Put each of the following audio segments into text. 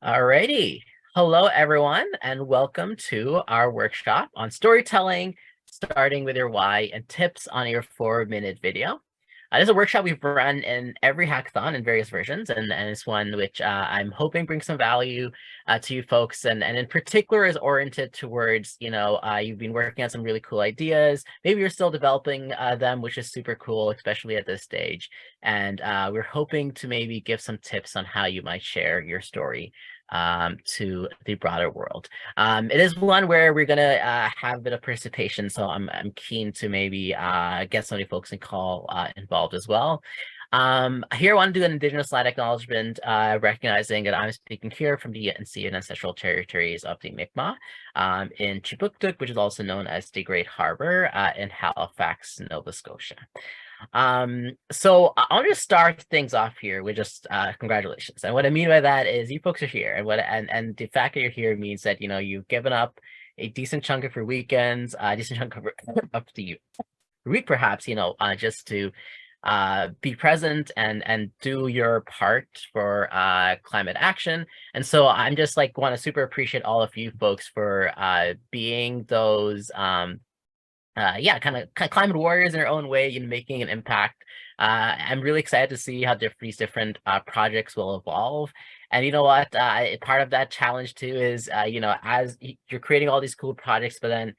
Alrighty. Hello, everyone, and welcome to our workshop on storytelling, starting with your why and tips on your 4-minute video. This is a workshop we've run in every hackathon in various versions, and it's one which I'm hoping brings some value to you folks, and in particular is oriented towards, you've been working on some really cool ideas. Maybe you're still developing them, which is super cool, especially at this stage. And we're hoping to maybe give some tips on how you might share your story to the broader world. It is one where we're gonna have a bit of participation, so I'm keen to maybe get some of the folks in call involved as well. Here I want to do an Indigenous land acknowledgement, recognizing that I'm speaking here from the unceded ancestral territories of the Mi'kmaq in Chipuktuk, which is also known as the Great Harbor in Halifax, Nova Scotia. So I'll just start things off here with just congratulations. And what I mean by that is you folks are here, and the fact that you're here means that you've given up a decent chunk of your weekends, a decent chunk of the week, perhaps, just to be present and do your part for climate action. And so I'm just like want to super appreciate all of you folks for being those yeah, kind of climate warriors in their own way, making an impact. I'm really excited to see how these different projects will evolve. And you know what? Part of that challenge too is, as you're creating all these cool projects, but then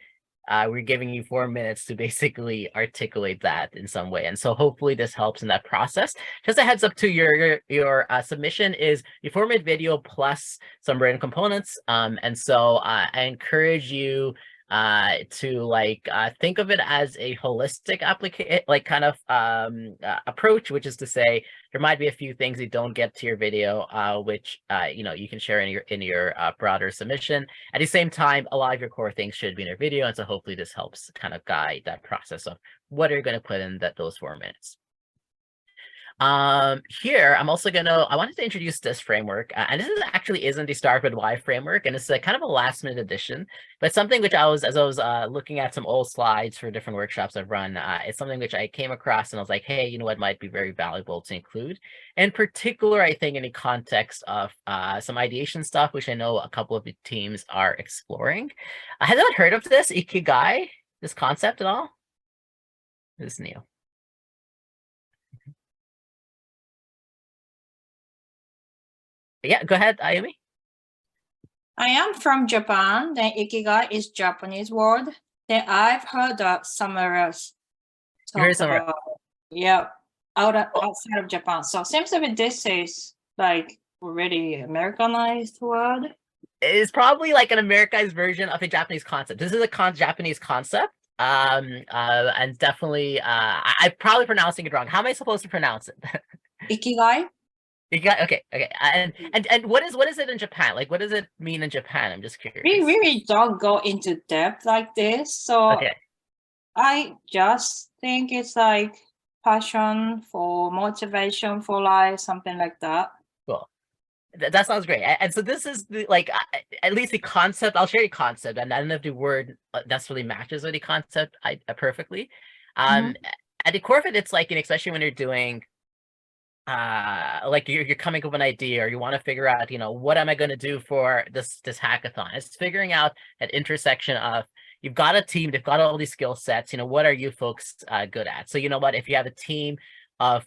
we're giving you 4 minutes to basically articulate that in some way. And so hopefully this helps in that process. Just a heads up to your submission is your 4-minute video plus some written components. And so I encourage you to think of it as a holistic application, like kind of approach, which is to say there might be a few things you don't get to your video, which you can share in your broader submission. At the same time, a lot of your core things should be in your video, and so hopefully this helps kind of guide that process of what are you going to put in those 4 minutes. Here I'm also I wanted to introduce this framework, and this actually isn't the Start with Why framework, and it's a kind of a last minute addition, but something which as I was looking at some old slides for different workshops I've run, it's something which I came across and I was like, hey, you know what might be very valuable to include, in particular I think in the context of some ideation stuff which I know a couple of the teams are exploring. Has anyone heard of this Ikigai, this concept at all? This is new. Yeah, go ahead, Ayumi. I am from Japan. Then Ikigai is Japanese word. Then I've heard that somewhere else. You heard somewhere? Yeah, outside of Japan. So seems to be this is like already Americanized word. It's probably like an Americanized version of a Japanese concept. This is a Japanese concept. And definitely I'm probably pronouncing it wrong. How am I supposed to pronounce it? Ikigai. Okay. And what is it in Japan? Like, what does it mean in Japan? I'm just curious. We really don't go into depth like this. So okay. I just think it's like passion for motivation for life, something like that. Cool. That sounds great. And so this is at least the concept. I'll share the concept, and I don't know if the word necessarily matches with the concept perfectly. At the core of it, it's like, especially when you're doing like you're coming up with an idea, or you want to figure out, what am I going to do for this hackathon? It's figuring out that intersection of you've got a team, they've got all these skill sets, what are you folks good at? So you know what, if you have a team of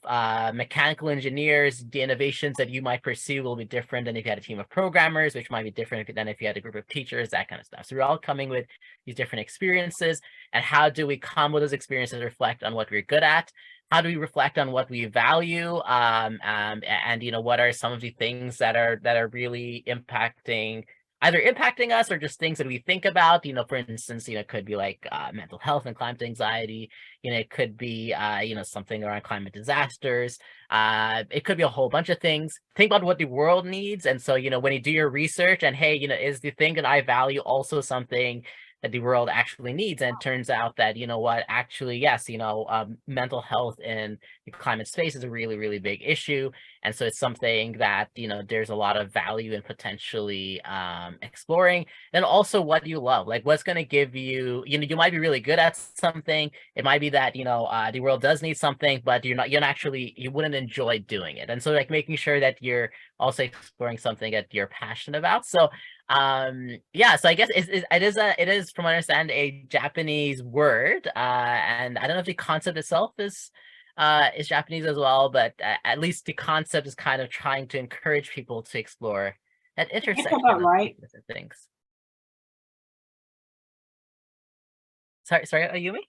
mechanical engineers, the innovations that you might pursue will be different than if you had a team of programmers, which might be different than if you had a group of teachers, that kind of stuff. So we're all coming with these different experiences, and how do we come with those experiences, reflect on what we're good at? How do we reflect on what we value? And what are some of the things that are really either impacting us, or just things that we think about? For instance, it could be like mental health and climate anxiety. It could be something around climate disasters. It could be a whole bunch of things. Think about what the world needs. And so when you do your research, and hey, is the thing that I value also something that the world actually needs? And it turns out that actually, yes, mental health in the climate space is a really, really big issue. And so it's something that, there's a lot of value in potentially exploring. And also what you love, like what's going to give you, you might be really good at something. It might be that, the world does need something, but you wouldn't enjoy doing it. And so like making sure that you're also exploring something that you're passionate about. So yeah, so I guess it is from what I understand a Japanese word, and I don't know if the concept itself is Japanese as well, but at least the concept is kind of trying to encourage people to explore that It's intersection about of right. different things. Sorry, Ayumi?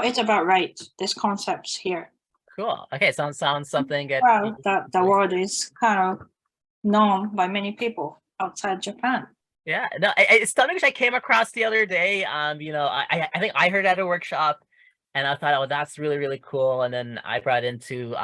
It's about right. This concepts here. Cool. Okay, sounds something that Well, the word is kind of known by many people outside Japan. Yeah, no, it's something which I came across the other day. I think I heard at a workshop, and I thought, oh, that's really really cool. And then I brought into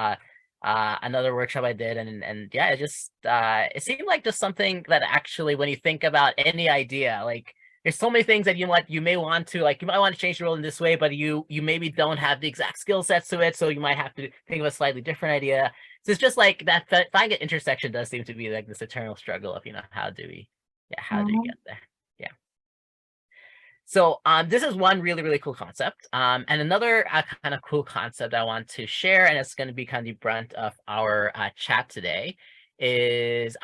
another workshop I did, and yeah, it seemed like just something that actually, when you think about any idea, like there's so many things that you may want to, like you might want to change the world in this way, but you maybe don't have the exact skill sets to it, so you might have to think of a slightly different idea. So it's just like that finding an intersection does seem to be like this eternal struggle of how do you get there? Yeah. So this is one really, really cool concept. And another kind of cool concept I want to share, and it's going to be kind of the brunt of our chat today, is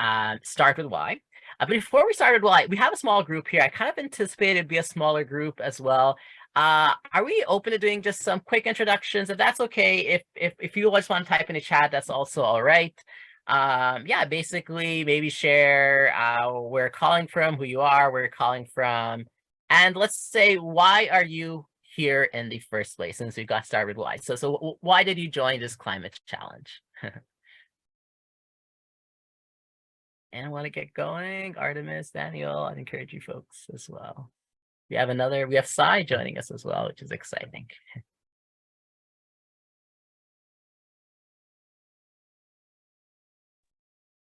start with why. But before we start with why, we have a small group here. I kind of anticipated it'd be a smaller group as well. Are we open to doing just some quick introductions? If that's okay, if you just want to type in the chat, that's also all right. Yeah, basically maybe share where you're calling from, who you are, where you're calling from, and let's say why are you here in the first place, since we got started with why. So why did you join this climate challenge? And I want to get going. Artemis, Daniel, I'd encourage you folks as well. We have Sai joining us as well, which is exciting.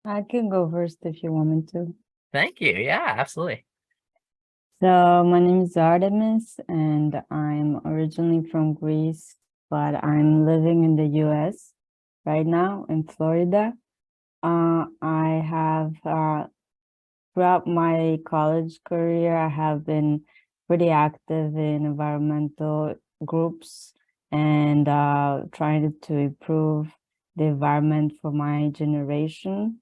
I can go first if you want me to. Thank you. Yeah, absolutely. So my name is Artemis, and I'm originally from Greece, but I'm living in the US right now in Florida. I have, throughout my college career, I have been pretty active in environmental groups and trying to improve the environment for my generation.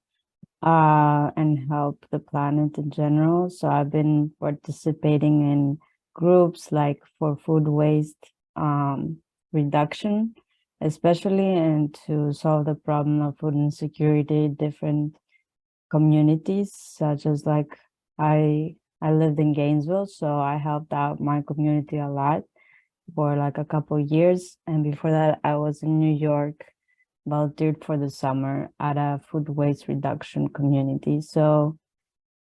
And help the planet in general. So I've been participating in groups like for food waste reduction, especially, and to solve the problem of food insecurity, different communities, such as like I lived in Gainesville, so I helped out my community a lot for like a couple of years. And before that, I was in New York, volunteered for the summer at a food waste reduction community. So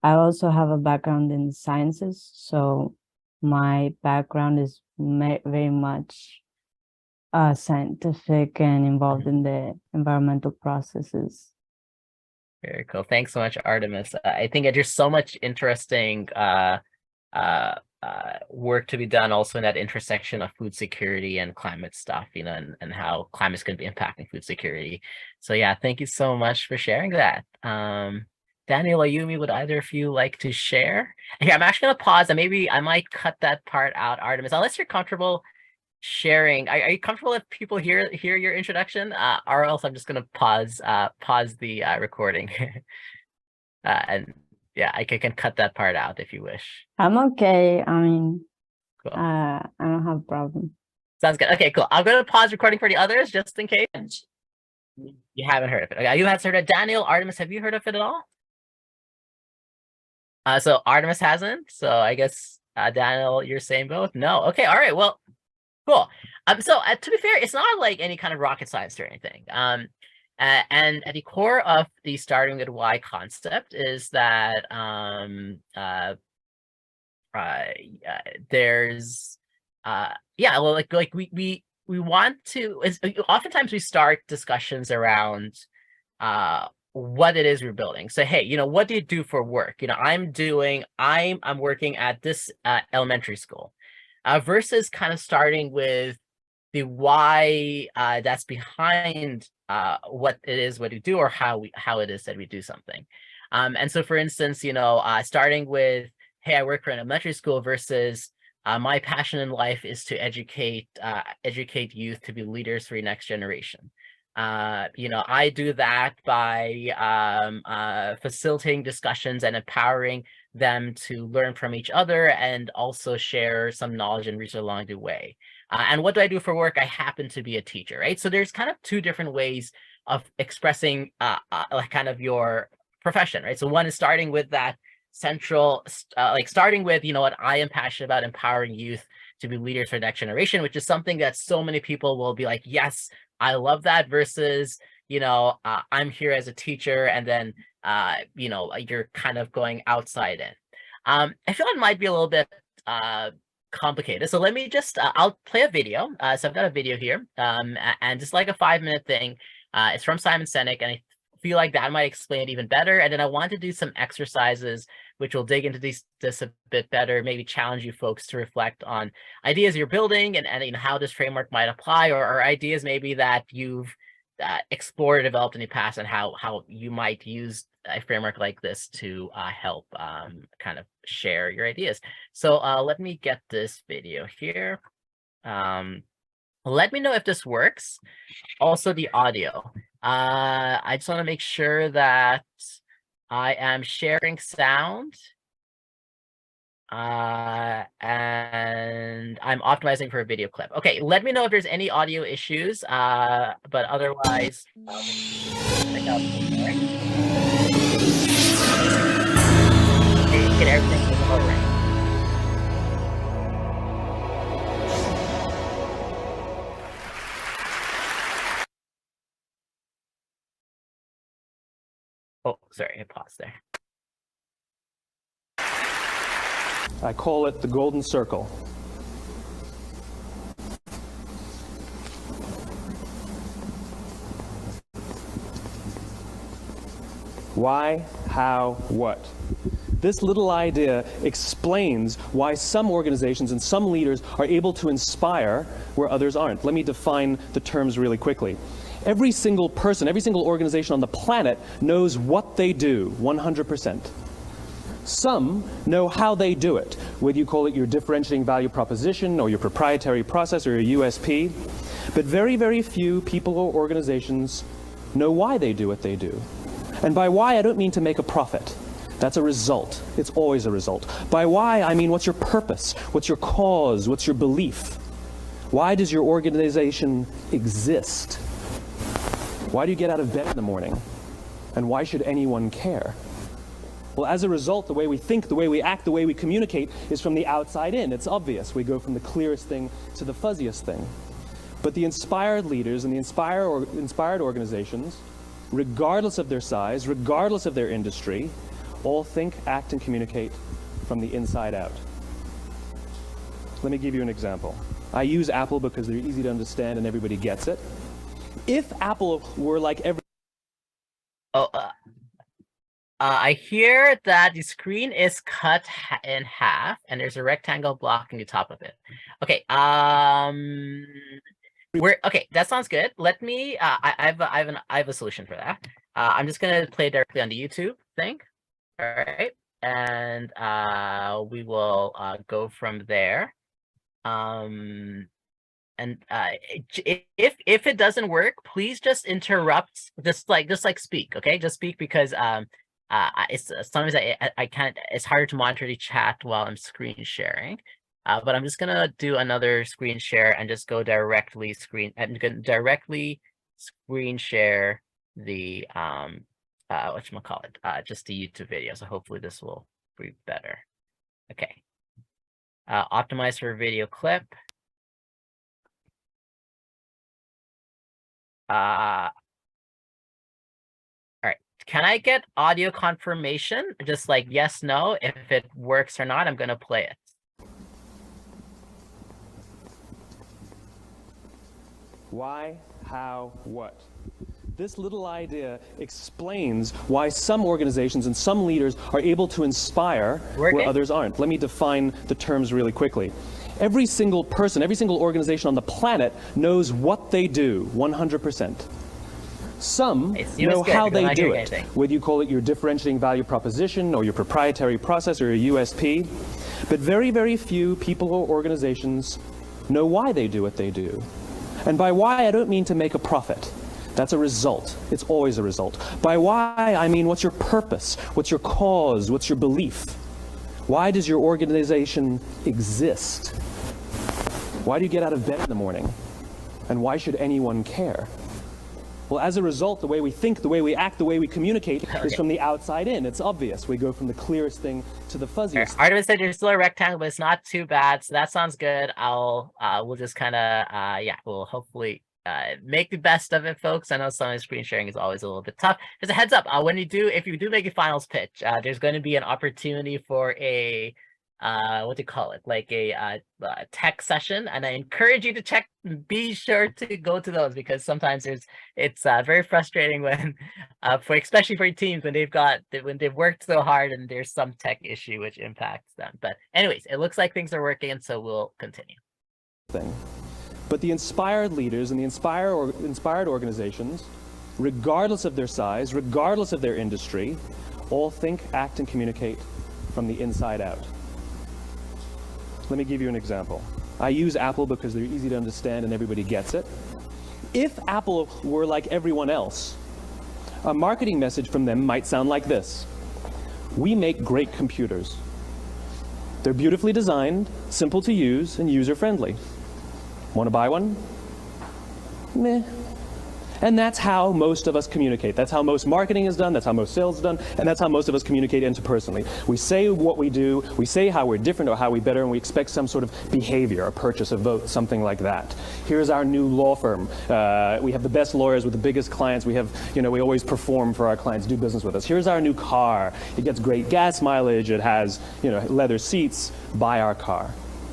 I also have a background in sciences. So my background is very much scientific and involved in the environmental processes. Very cool. Thanks so much, Artemis. I think there's so much interesting work to be done also in that intersection of food security and climate stuff, and how climate's going to be impacting food security. So yeah, thank you so much for sharing that. Daniel, Ayumi, would either of you like to share? Here, I'm actually going to pause, and maybe I might cut that part out, Artemis, unless you're comfortable sharing. Are you comfortable if people hear your introduction? Or else I'm just going to pause the recording. And yeah, I can cut that part out if you wish. I'm okay. I mean, Cool. I don't have a problem. Sounds good. Okay, cool. I'm going to pause recording for the others just in case you haven't heard of it. Okay, you haven't heard of Daniel, Artemis. Have you heard of it at all? So Artemis hasn't. So I guess Daniel, you're saying both? No. Okay. All right. Well, cool. So to be fair, it's not like any kind of rocket science or anything. And at the core of the starting with why concept is that there's yeah, well, like we want to. Oftentimes we start discussions around what it is we're building. So hey, what do you do for work? I'm working at this elementary school, versus kind of starting with the why that's behind what it is, what we do, or how it is that we do something. And so, for instance, starting with, hey, I work for an elementary school versus my passion in life is to educate youth to be leaders for your next generation. I do that by facilitating discussions and empowering them to learn from each other and also share some knowledge and research along the way. And what do I do for work? I happen to be a teacher, right? So there's kind of two different ways of expressing kind of your profession, right? So one is starting with that central, starting with, what I am passionate about, empowering youth to be leaders for the next generation, which is something that so many people will be like, yes, I love that, versus, I'm here as a teacher, and then, you're kind of going outside in. I feel it might be a little bit complicated. So let me just, I'll play a video. So I've got a video here, and just like a 5-minute thing. It's from Simon Sinek, and I feel like that might explain it even better. And then I want to do some exercises which will dig into this a bit better, maybe challenge you folks to reflect on ideas you're building and how this framework might apply, or ideas maybe that you've explored or developed in the past, and how you might use a framework like this to help kind of share your ideas. So let me get this video here. Let me know if this works. Also the audio. I just want to make sure that I am sharing sound. And I'm optimizing for a video clip. Okay, let me know if there's any audio issues. But otherwise, check out get everything in the right. Oh, sorry, I paused there. I call it the golden circle. Why, how, what? This little idea explains why some organizations and some leaders are able to inspire where others aren't. Let me define the terms really quickly. Every single person, every single organization on the planet knows what they do, 100%. Some know how they do it, whether you call it your differentiating value proposition or your proprietary process or your USP. But very, very few people or organizations know why they do what they do. And by why, I don't mean to make a profit. That's a result. It's always a result. By why, I mean what's your purpose? What's your cause? What's your belief? Why does your organization exist? Why do you get out of bed in the morning? And why should anyone care? Well, as a result, the way we think, the way we act, the way we communicate is from the outside in. It's obvious. We go from the clearest thing to the fuzziest thing. But the inspired leaders and the inspired organizations, regardless of their size, regardless of their industry, all think, act, and communicate from the inside out. Let me give you an example. I use Apple because they're easy to understand and everybody gets it. If Apple were like every... I hear that the screen is cut in half and there's a rectangle blocking the top of it. Okay, okay, that sounds good. Let me, I have a solution for that. I'm just gonna play directly on the YouTube thing. All right, and we will go from there. And if it doesn't work, please just interrupt. Just like speak, okay? Just speak, because it's sometimes I can't. It's harder to monitor the chat while I'm screen sharing. But I'm just gonna do another screen share and just go directly screen share the whatchamacallit, just the YouTube video. So hopefully this will be better. Okay. Optimize for video clip. All right. Can I get audio confirmation? Just like yes, no. If it works or not, I'm gonna play it. Why, how, what? This little idea explains why some organizations and some leaders are able to inspire where others aren't. Let me define the terms really quickly. Every single person, every single organization on the planet knows what they do, 100%. It Some seems know good, how because I'm they not do hearing it, anything. whether you call it your differentiating value proposition or your proprietary process or your USP. But very, very few people or organizations know why they do what they do. And by why, I don't mean to make a profit. That's a result. It's always a result. By why, I mean what's your purpose? What's your cause? What's your belief? Why does your organization exist? Why do you get out of bed in the morning? And why should anyone care? Well, as a result, the way we think, the way we act, the way we communicate is from the outside in. It's obvious. We go from the clearest thing to the fuzziest thing. Artemis said you're still a rectangle, but it's not too bad. So that sounds good. We'll just kind of, we'll hopefully make the best of it, folks. I know some of the screen sharing is always a little bit tough. Just a heads up, if you do make a finals pitch, there's going to be an opportunity for a, what do you call it? Like a tech session. And I encourage you to be sure to go to those, because sometimes it's very frustrating when, especially for teams when they've worked so hard and there's some tech issue which impacts them. But anyways, it looks like things are working, so we'll continue. But the inspired leaders and the inspired organizations, regardless of their size, regardless of their industry, all think, act, and communicate from the inside out. Let me give you an example. I use Apple because they're easy to understand and everybody gets it. If Apple were like everyone else, a marketing message from them might sound like this: we make great computers. They're beautifully designed, simple to use, and user-friendly. Want to buy one? Meh. And that's how most of us communicate. That's how most marketing is done, that's how most sales is done, and that's how most of us communicate interpersonally. We say what we do, we say how we're different or how we better, and we expect some sort of behavior, a purchase, a vote, something like that. Here's our new law firm. We have the best lawyers with the biggest clients. We have, we always perform for our clients, do business with us. Here's our new car. It gets great gas mileage. It has, leather seats. Buy our car.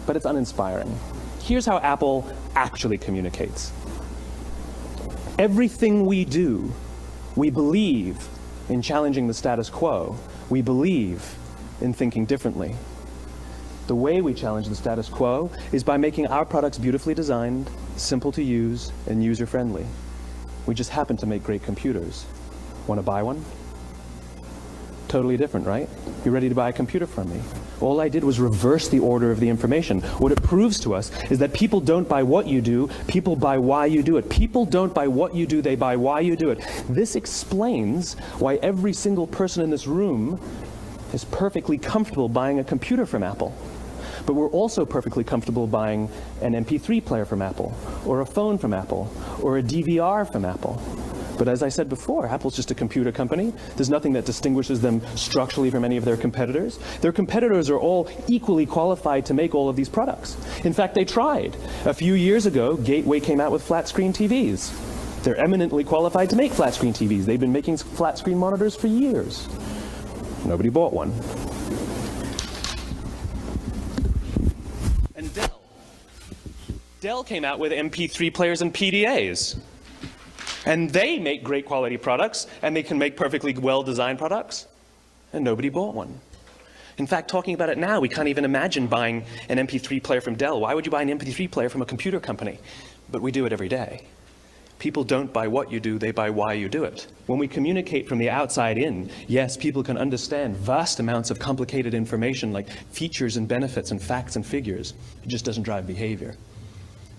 But it's uninspiring. Here's how Apple actually communicates. Everything we do, we believe in challenging the status quo. We believe in thinking differently. The way we challenge the status quo is by making our products beautifully designed, simple to use, and user-friendly. We just happen to make great computers. Want to buy one? Totally different, right? You're ready to buy a computer from me. All I did was reverse the order of the information. What it proves to us is that people don't buy what you do, people buy why you do it. People don't buy what you do, they buy why you do it. This explains why every single person in this room is perfectly comfortable buying a computer from Apple. But we're also perfectly comfortable buying an MP3 player from Apple, or a phone from Apple, or a DVR from Apple. But as I said before, Apple's just a computer company. There's nothing that distinguishes them structurally from any of their competitors. Their competitors are all equally qualified to make all of these products. In fact, they tried. A few years ago, Gateway came out with flat screen TVs. They're eminently qualified to make flat screen TVs. They've been making flat screen monitors for years. Nobody bought one. And Dell came out with MP3 players and PDAs. And they make great quality products, and they can make perfectly well-designed products, and nobody bought one. In fact, talking about it now, we can't even imagine buying an MP3 player from Dell. Why would you buy an MP3 player from a computer company? But we do it every day. People don't buy what you do, they buy why you do it. When we communicate from the outside in, yes, people can understand vast amounts of complicated information like features and benefits and facts and figures. It just doesn't drive behavior.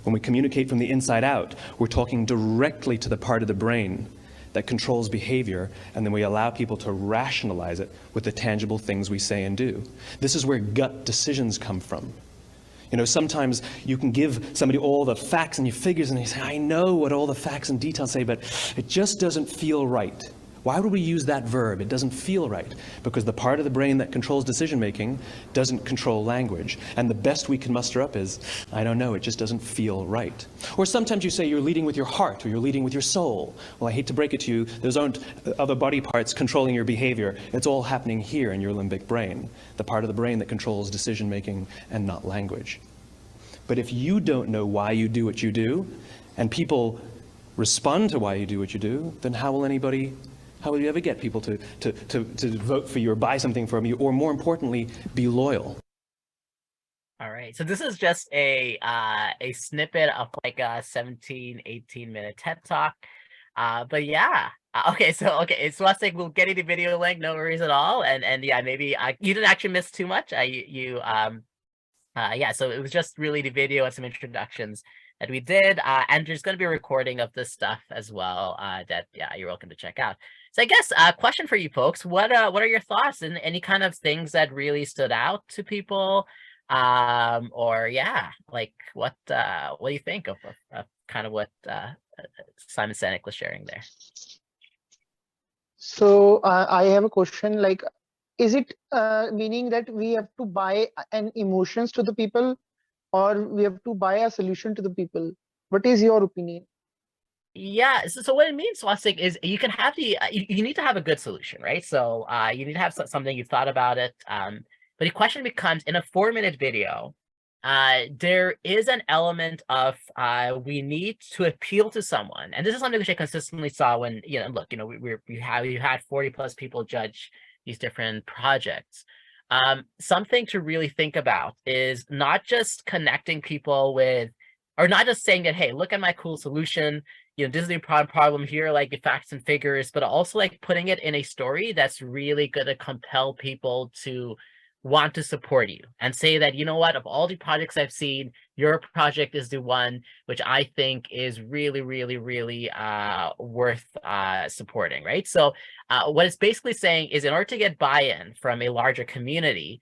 When we communicate from the inside out, we're talking directly to the part of the brain that controls behavior, and then we allow people to rationalize it with the tangible things we say and do. This is where gut decisions come from. Sometimes you can give somebody all the facts and your figures, and they say, I know what all the facts and details say, but it just doesn't feel right. Why would we use that verb? It doesn't feel right. Because the part of the brain that controls decision-making doesn't control language. And the best we can muster up is, I don't know, it just doesn't feel right. Or sometimes you say you're leading with your heart, or you're leading with your soul. Well, I hate to break it to you, those aren't other body parts controlling your behavior. It's all happening here in your limbic brain, the part of the brain that controls decision-making and not language. But if you don't know why you do what you do, and people respond to why you do what you do, then how will you ever get people to vote for you or buy something from you, or more importantly, be loyal? All right, so this is just a snippet of like a 17, 18-minute TED Talk. But yeah. Okay, so let's say we'll get you the video link, no worries at all. And yeah, maybe you didn't actually miss too much. Yeah, so it was just really the video and some introductions that we did. And there's going to be a recording of this stuff as well. That yeah, you're welcome to check out. So I guess question for you folks: what are your thoughts and any kind of things that really stood out to people? Or yeah, like what do you think of kind of what Simon Sinek was sharing there? So I have a question, like, is it meaning that we have to buy an emotions to the people, or we have to buy a solution to the people? What is your opinion? Yeah, so what it means, Swastik, is you can have you need to have a good solution, right? So you need to have something you've thought about it. But the question becomes, in a 4-minute video, there is an element of we need to appeal to someone, and this is something which I consistently saw when look, we had 40 plus people judge these different projects. Something to really think about is not just connecting people with, or not just saying that, hey, look at my cool solution. This is the problem here, like the facts and figures, but also like putting it in a story that's really going to compel people to want to support you and say that, you know what, of all the projects I've seen, your project is the one which I think is really, really, really worth supporting, right? So what it's basically saying is, in order to get buy-in from a larger community,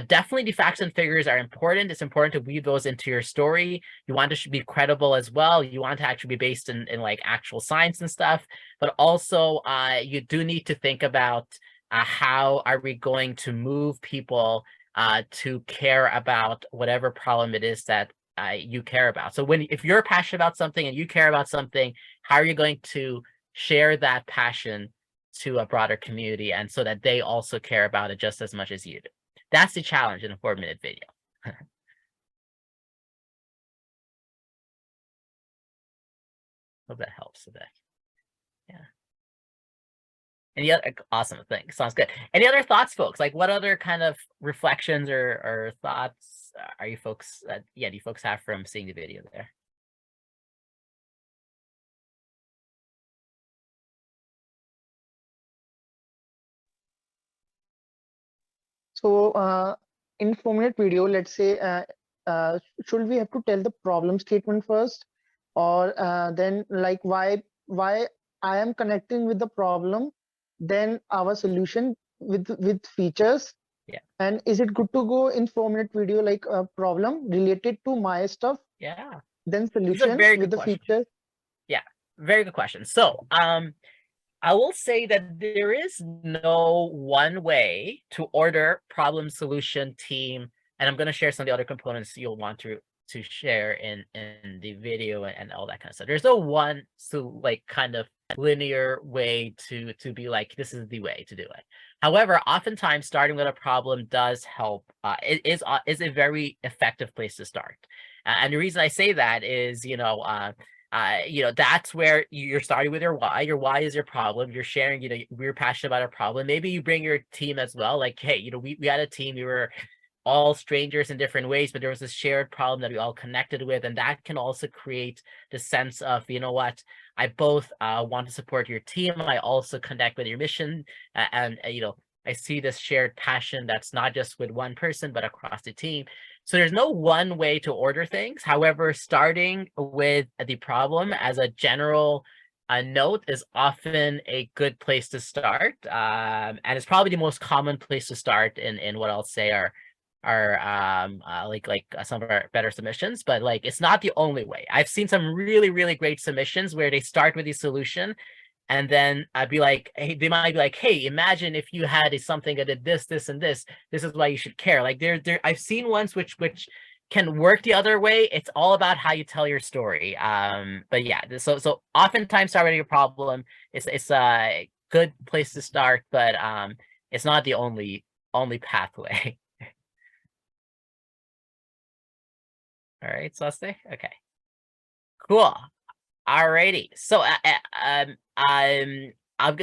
definitely the facts and figures are important. It's important to weave those into your story. You want it to be credible as well. You want to actually be based in like actual science and stuff, but also you do need to think about how are we going to move people to care about whatever problem it is that you care about. So if you're passionate about something and you care about something, how are you going to share that passion to a broader community, and so that they also care about it just as much as you do? That's the challenge in a 4-minute video. Hope that helps a bit. Yeah. Any other awesome thing? Sounds good. Any other thoughts, folks? Like, what other kind of reflections or thoughts are you folks? Do you folks have from seeing the video there? So in 4-minute video, let's say, should we have to tell the problem statement first, or then like why I am connecting with the problem, then our solution with features? Yeah. And is it good to go in 4-minute video, like a problem related to my stuff, Yeah. then This is a solution very with good the question. features? Yeah, very good question. So I will say that there is no one way to order problem, solution, team, and I'm going to share some of the other components you'll want to share in the video and all that kind of stuff. There's no one like kind of linear way to be like, this is the way to do it. However, oftentimes starting with a problem does help. It is a very effective place to start. And the reason I say that is, that's where you're starting with your why. Your why is your problem. You're sharing, we're passionate about our problem. Maybe you bring your team as well. Like, hey, we had a team. We were all strangers in different ways, but there was this shared problem that we all connected with. And that can also create the sense of, you know what, I both want to support your team. I also connect with your mission. And I see this shared passion that's not just with one person, but across the team. So there's no one way to order things. However, starting with the problem as a general note is often a good place to start. And it's probably the most common place to start in what I'll say are some of our better submissions, but like it's not the only way. I've seen some really, really great submissions where they start with the solution, and then I'd be like, hey, they might be like, hey, imagine if you had something that did this, this, and this. This is why you should care. Like I've seen ones which can work the other way. It's all about how you tell your story. But yeah, so oftentimes starting a problem it's a good place to start, but it's not the only pathway. All right, Celeste. Okay, cool. Alrighty. So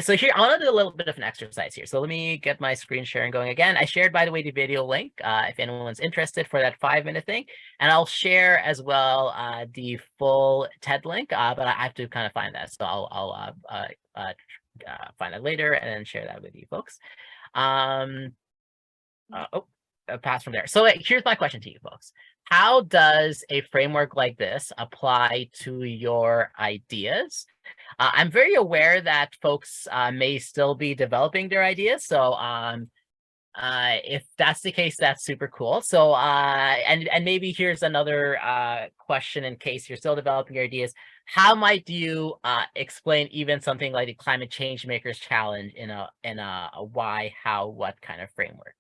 So here, I want to do a little bit of an exercise here. So let me get my screen sharing going again. I shared, by the way, the video link if anyone's interested for that 5-minute thing. And I'll share as well the full TED link, but I have to kind of find that. So I'll find that later and then share that with you folks. Pass from there. So here's my question to you folks. How does a framework like this apply to your ideas? I'm very aware that folks may still be developing their ideas. So if that's the case, that's super cool. So and maybe here's another question in case you're still developing your ideas. How might you explain even something like the Climate Change Makers Challenge in a why, how, what kind of framework?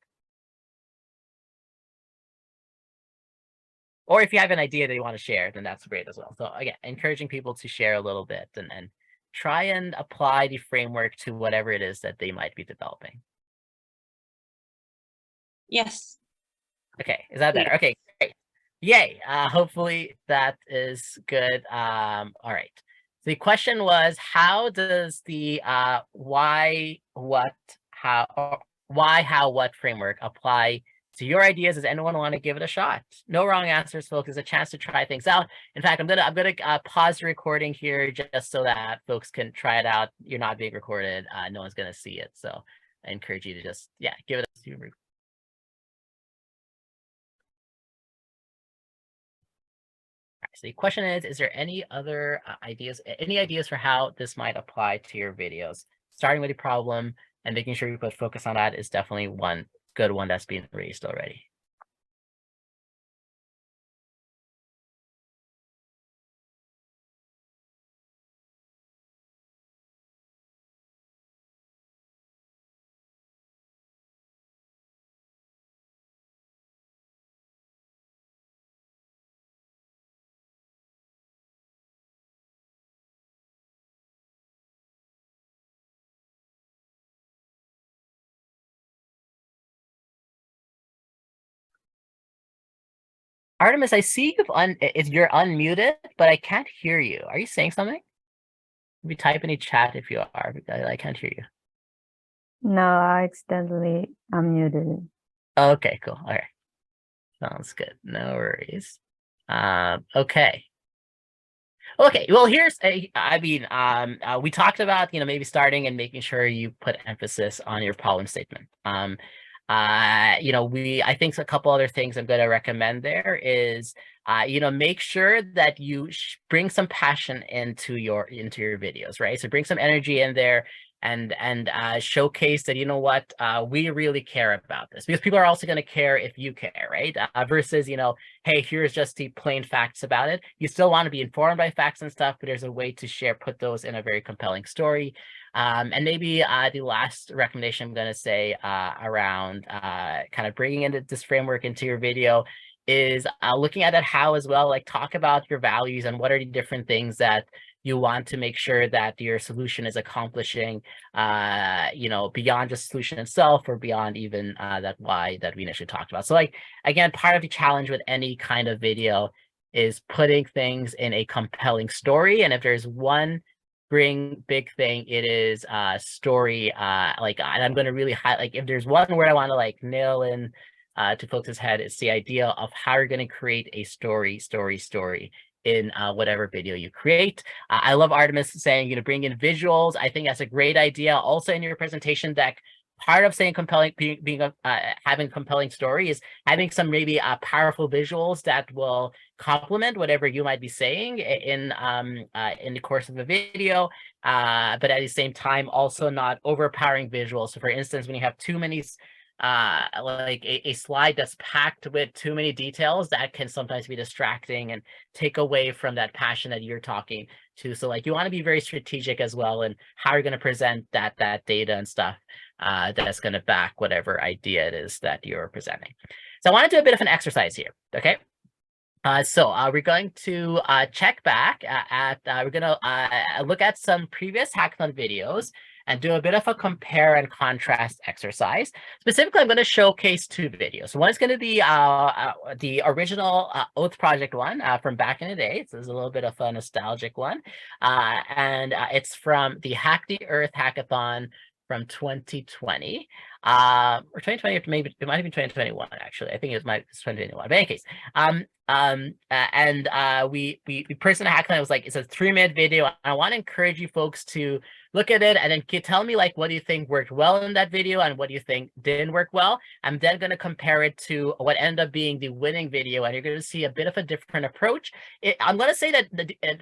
Or if you have an idea that you want to share, then that's great as well. So again, encouraging people to share a little bit and try and apply the framework to whatever it is that they might be developing. Yes. Okay, is that better? Okay, great. Yay. Hopefully that is good. All right. The question was, how does the why, what, how, what framework apply to your ideas? Does anyone want to give it a shot? No wrong answers, folks. It's a chance to try things out. In fact, I'm gonna pause the recording here just so that folks can try it out. You're not being recorded. No one's gonna see it. So I encourage you to just give it a few. So the question is there any other ideas for how this might apply to your videos? Starting with the problem and making sure you put focus on that is definitely one good one that's being raised already. Artemis, I see you're unmuted, but I can't hear you. Are you saying something? Maybe type in the chat if you are, because I can't hear you. No, I accidentally unmuted it. Okay, cool. All right. Sounds good. No worries. Okay. Okay, well, we talked about, maybe starting and making sure you put emphasis on your problem statement. I think a couple other things I'm going to recommend there is, make sure that you bring some passion into your videos, right? So bring some energy in there and showcase that, we really care about this, because people are also going to care if you care, right? Versus, hey, here's just the plain facts about it. You still want to be informed by facts and stuff, but there's a way to put those in a very compelling story. And maybe the last recommendation I'm going to say around kind of bringing into this framework into your video is looking at how as well, like talk about your values and what are the different things that you want to make sure that your solution is accomplishing, beyond just solution itself or beyond even that why that we initially talked about. So like, again, part of the challenge with any kind of video is putting things in a compelling story. And if there's one big thing, it is story. And I'm going to really highlight, if there's one word I want to nail in to folks' head, it's the idea of how you're going to create a story in whatever video you create. I love Artemis saying, bring in visuals. I think that's a great idea. Also in your presentation deck, part of saying compelling, having a compelling story is having some maybe powerful visuals that will complement whatever you might be saying in the course of a video, but at the same time also not overpowering visuals. So for instance, when you have too many like a slide that's packed with too many details, that can sometimes be distracting and take away from that passion that you're talking to. So you want to be very strategic as well in how you're going to present that data and stuff that's going to back whatever idea it is that you're presenting. So I want to do a bit of an exercise here. Okay. So we're going to check back we're going to look at some previous hackathon videos and do a bit of a compare and contrast exercise. Specifically, I'm going to showcase 2 videos. So one is going to be the original Oath Project one from back in the day. So it's a little bit of a nostalgic one. And it's from the Hack the Earth Hackathon from 2020. Or 2020, or maybe it might have been 2021, actually. I think it's 2021. But in any case, we personally hackathon. It was like, it's a 3-minute video. And I want to encourage you folks to look at it and then tell me like what do you think worked well in that video and what do you think didn't work well. I'm then going to compare it to what ended up being the winning video, and you're going to see a bit of a different approach. I'm going to say that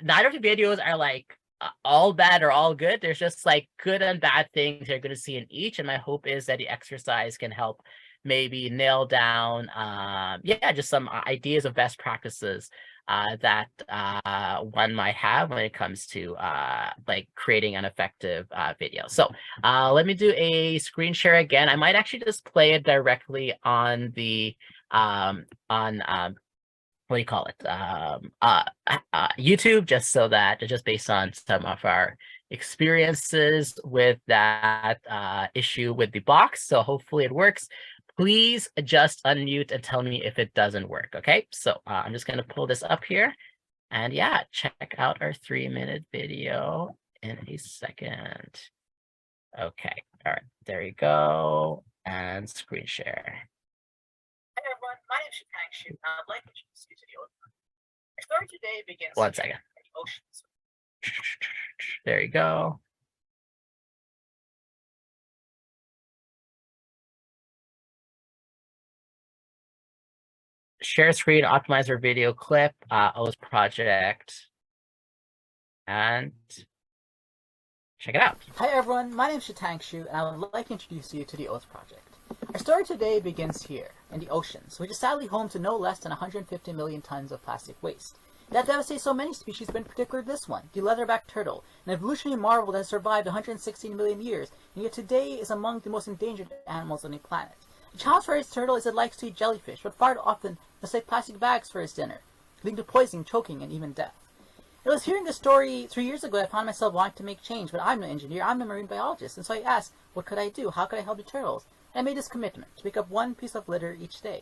neither of the videos are like all bad or all good. There's just like good and bad things you're going to see in each, and my hope is that the exercise can help maybe nail down just some ideas of best practices that one might have when it comes to like creating an effective video. So let me do a screen share again. I might actually just play it directly on the what do you call it? YouTube, just so that just based on some of our experiences with that issue with the box. So hopefully it works. Please just unmute and tell me if it doesn't work. Okay, so I'm just going to pull this up here. And yeah, check out our 3-minute video in a second. Okay, all right, there you go. And screen share. Hey everyone, my name is Shipang Shu. I'd like to introduce you to the Oath. Our story today begins. 1 second. The oceans. There you go. Share screen, optimize our video clip, Oath project, and check it out. Hi everyone, my name is Shitang Shu, and I would like to introduce you to the Oath project. Our story today begins here, in the oceans, which is sadly home to no less than 150 million tons of plastic waste. That devastates so many species, but in particular this one, the leatherback turtle, an evolutionary marvel that has survived 116 million years, and yet today is among the most endangered animals on the planet. The challenge for this turtle is that it likes to eat jellyfish, but far too often mistake plastic bags for its dinner, leading to poisoning, choking, and even death. It was hearing this story 3 years ago I found myself wanting to make change, but I'm no engineer, I'm a marine biologist, and so I asked, what could I do? How could I help the turtles? And I made this commitment to pick up 1 piece of litter each day,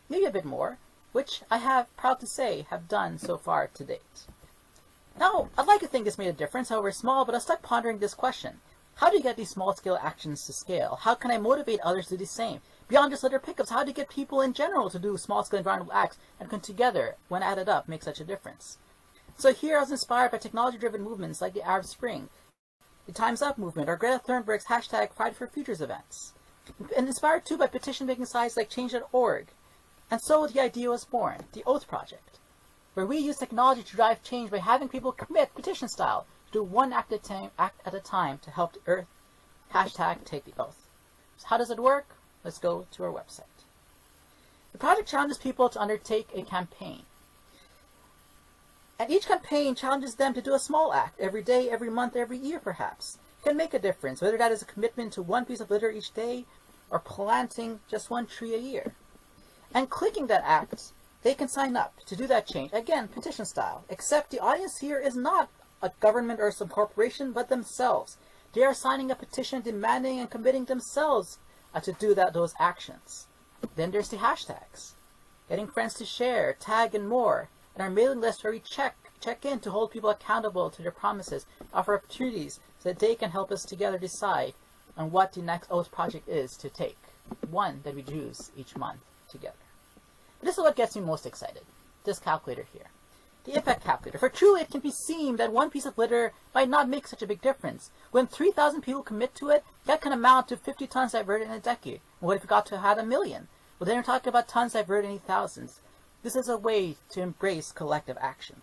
maybe a bit more, which I have, proud to say, have done so far to date. Now, I'd like to think this made a difference, however small, but I stuck pondering this question. How do you get these small-scale actions to scale? How can I motivate others to do the same? Beyond just litter pickups, how do you get people in general to do small-scale environmental acts and come together, when added up, make such a difference? So here I was inspired by technology-driven movements like the Arab Spring, the Time's Up movement, or Greta Thunberg's hashtag Friday for Futures events. And inspired too by petition-making sites like Change.org. And so the idea was born, the Oath Project, where we use technology to drive change by having people commit petition-style to do 1 act at a time to help the Earth. Hashtag Take the Oath. So how does it work? Let's go to our website. The project challenges people to undertake a campaign. And each campaign challenges them to do a small act every day, every month, every year perhaps. It can make a difference, whether that is a commitment to 1 piece of litter each day or planting just 1 tree a year. And clicking that act, they can sign up to do that change, again, petition style, except the audience here is not a government or some corporation, but themselves. They are signing a petition demanding and committing themselves to do those actions. Then there's the hashtags, getting friends to share, tag, and more, and our mailing list where we check in to hold people accountable to their promises, offer opportunities so that they can help us together decide on what the next Oath project is to take, 1 that we choose each month together. But this is what gets me most excited, this calculator here. The impact calculator. For truly it can be seen that 1 piece of litter might not make such a big difference. When 3,000 people commit to it, that can amount to 50 tons diverted in a decade. And what if we got to have 1 million? Well, then we're talking about tons diverted in thousands. This is a way to embrace collective action.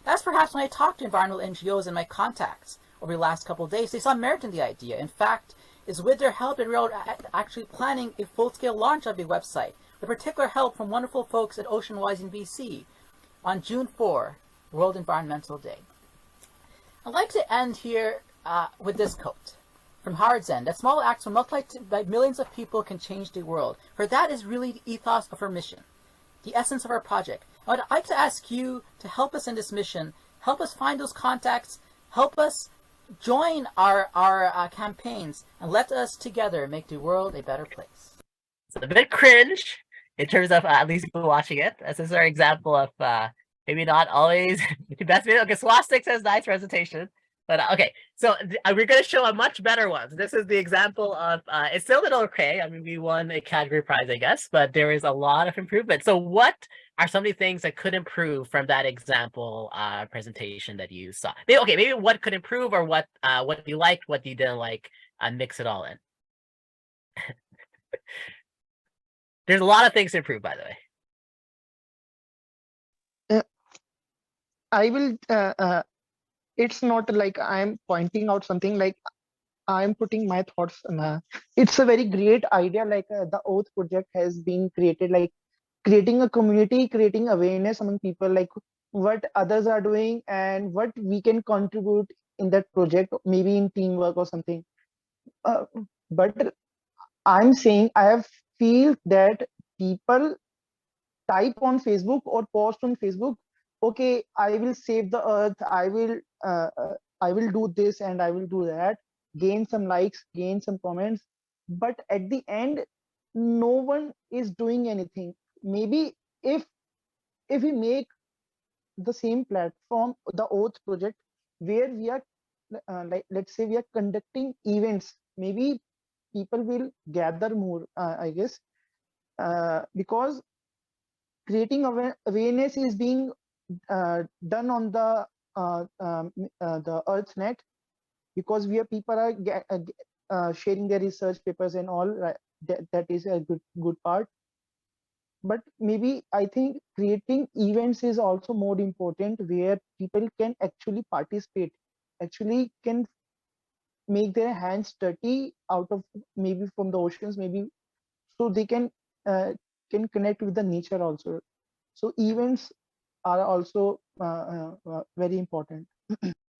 That's perhaps when I talked to environmental NGOs and my contacts over the last couple of days. They saw merit in the idea. In fact, it's with their help that we are actually planning a full-scale launch of the website, with particular help from wonderful folks at Oceanwise in BC, on June 4, World Environmental Day. I'd like to end here with this quote from Howard Zinn, that small acts when multiplied by millions of people can change the world. For that is really the ethos of our mission, the essence of our project. I'd like to ask you to help us in this mission, help us find those contacts, help us join our campaigns and let us together make the world a better place. It's a bit cringe in terms of at least people watching it. This is our example of maybe not always the best video. Okay, Swastik says nice presentation. But okay, so we're going to show a much better one. This is the example of, it's still a little okay. I mean, we won a category prize, I guess, but there is a lot of improvement. So what are some of the things that could improve from that example presentation that you saw? Okay, maybe what could improve, or what you liked, what you didn't like, and mix it all in. There's a lot of things to improve, by the way. I will, it's not like I'm pointing out something, like I'm putting my thoughts on. It's a very great idea, like the Oath project has been created, like creating a community, creating awareness among people, like what others are doing and what we can contribute in that project, maybe in teamwork or something. But I'm saying I have feel that people type on Facebook or post on Facebook, okay, I will save the earth, I will do this and I will do that, gain some likes, gain some comments, but at the end no one is doing anything. Maybe if we make the same platform, the Oath project, where we are like, let's say we are conducting events, maybe people will gather more, I guess, because creating awareness is being done on the EarthNet, because where people are sharing their research papers and all, right? That is a good part. But maybe I think creating events is also more important, where people can actually participate, actually can make their hands dirty out of, maybe from the oceans, maybe, so they can connect with the nature also. So events are also very important.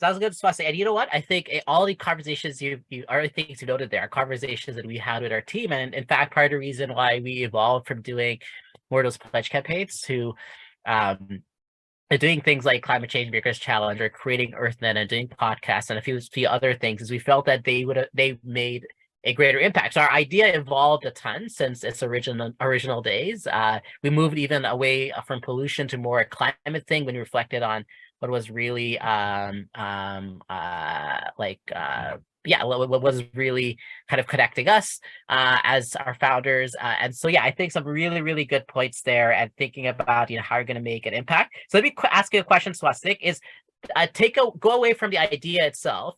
Sounds good, Swastik. And you know what? I think all the conversations you are things you noted there are conversations that we had with our team. And in fact, part of the reason why we evolved from doing more of those pledge campaigns to doing things like Climate Change Makers Challenge, or creating EarthNet, and doing podcasts and a few other things, is we felt that they made a greater impact. So our idea evolved a ton since its original days. We moved even away from pollution to more a climate thing when we reflected on what was really what was really kind of connecting us as our founders. And so, yeah, I think some really, really good points there, and thinking about, how you're going to make an impact. So let me ask you a question, Swastik, is go away from the idea itself.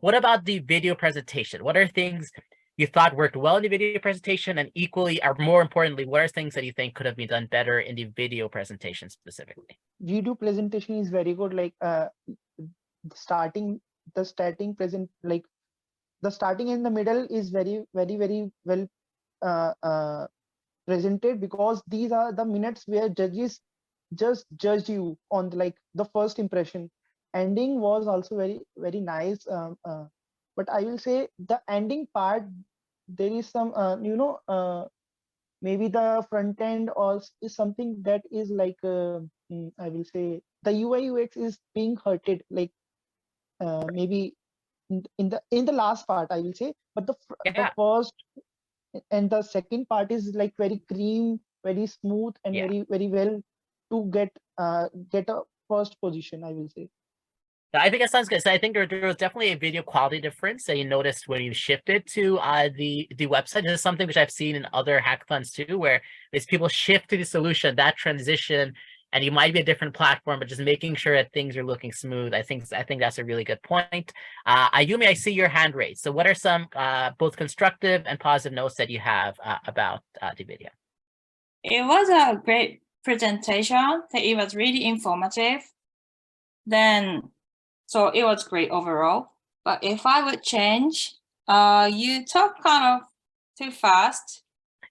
What about the video presentation? What are things you thought worked well in the video presentation, and equally, or more importantly, what are things that you think could have been done better in the video presentation specifically? Video presentation is very good, like the starting present, like the starting and the middle is very, very, very well presented, because these are the minutes where judges just judge you on the first impression. Ending was also very, very nice, but I will say the ending part, there is some maybe the front end or is something that is like I will say the UI UX is being hurted, like maybe in the last part, I will say. But the first and the second part is like very clean, very smooth, and very, very well to get a first position, I will say. I think that sounds good. So I think there was definitely a video quality difference that you noticed when you shifted to the website. This is something which I've seen in other hackathons too, where as people shift to the solution, that transition, and you might be a different platform, but just making sure that things are looking smooth. I think that's a really good point. Ayumi, I see your hand raised. So what are some both constructive and positive notes that you have about the video? It was a great presentation. It was really informative. So it was great overall. But if I would change, you talk kind of too fast.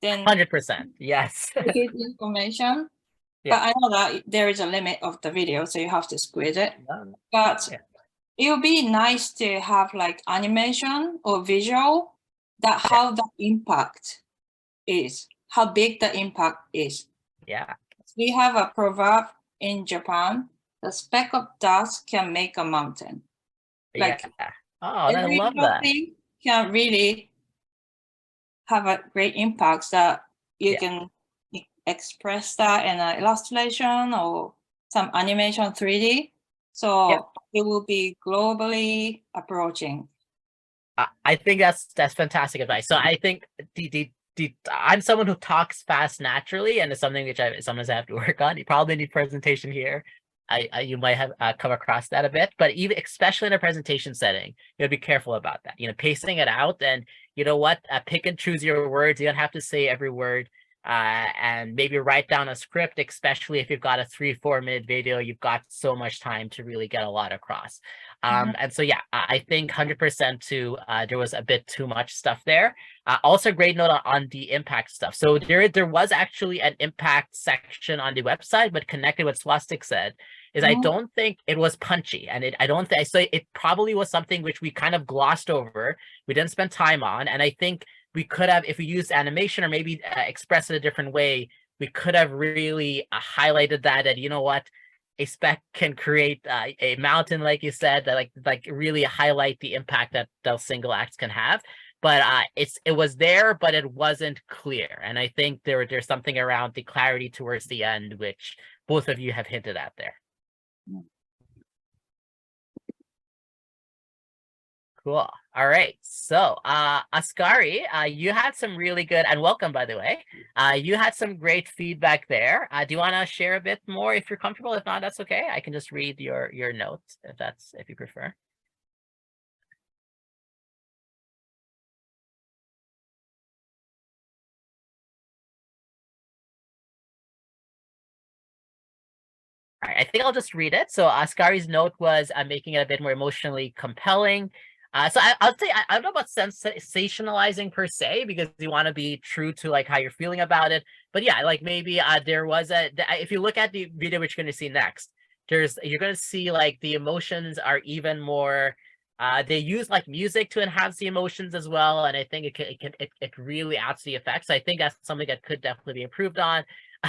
Then 100%, yes. Information. Yeah. But I know that there is a limit of the video, so you have to squeeze it. But it would be nice to have like animation or visual that how the impact is, how big the impact is. Yeah. We have a proverb in Japan: the speck of dust can make a mountain. Like Oh, I love that. Thing can really have a great impact that you can express that in an illustration or some animation 3D. So it will be globally approaching. I think that's fantastic advice. So I think I'm someone who talks fast naturally, and it's something which I sometimes have to work on. You probably need presentation here. You might have come across that a bit, but even especially in a presentation setting, you gotta be careful about that. Pacing it out, and you know what, pick and choose your words. You don't have to say every word, and maybe write down a script. Especially if you've got a 3-4 minute video, you've got so much time to really get a lot across. And so, yeah, I think 100% too, there was a bit too much stuff there. Also, great note on the impact stuff. So there was actually an impact section on the website, but connected with Swastik said is I don't think it was punchy, and I don't think so. It probably was something which we kind of glossed over. We didn't spend time on, and I think we could have, if we used animation or maybe express it a different way, we could have really highlighted that. And you know what? A spec can create a mountain, like you said, that like really highlight the impact that those single acts can have. But it was there, but it wasn't clear. And I think there's something around the clarity towards the end, which both of you have hinted at there. Cool. All right. So, Askari, you had some really good, and welcome, by the way. You had some great feedback there. Do you want to share a bit more if you're comfortable? If not, that's okay. I can just read your notes if you prefer. All right, I think I'll just read it. So Askari's note was making it a bit more emotionally compelling. So I'll say I don't know about sensationalizing per se, because you want to be true to like how you're feeling about it. But yeah, like maybe there was if you look at the video which you're going to see next, you're going to see like the emotions are even more. They use like music to enhance the emotions as well, and I think it really adds to the effect. So I think that's something that could definitely be improved on.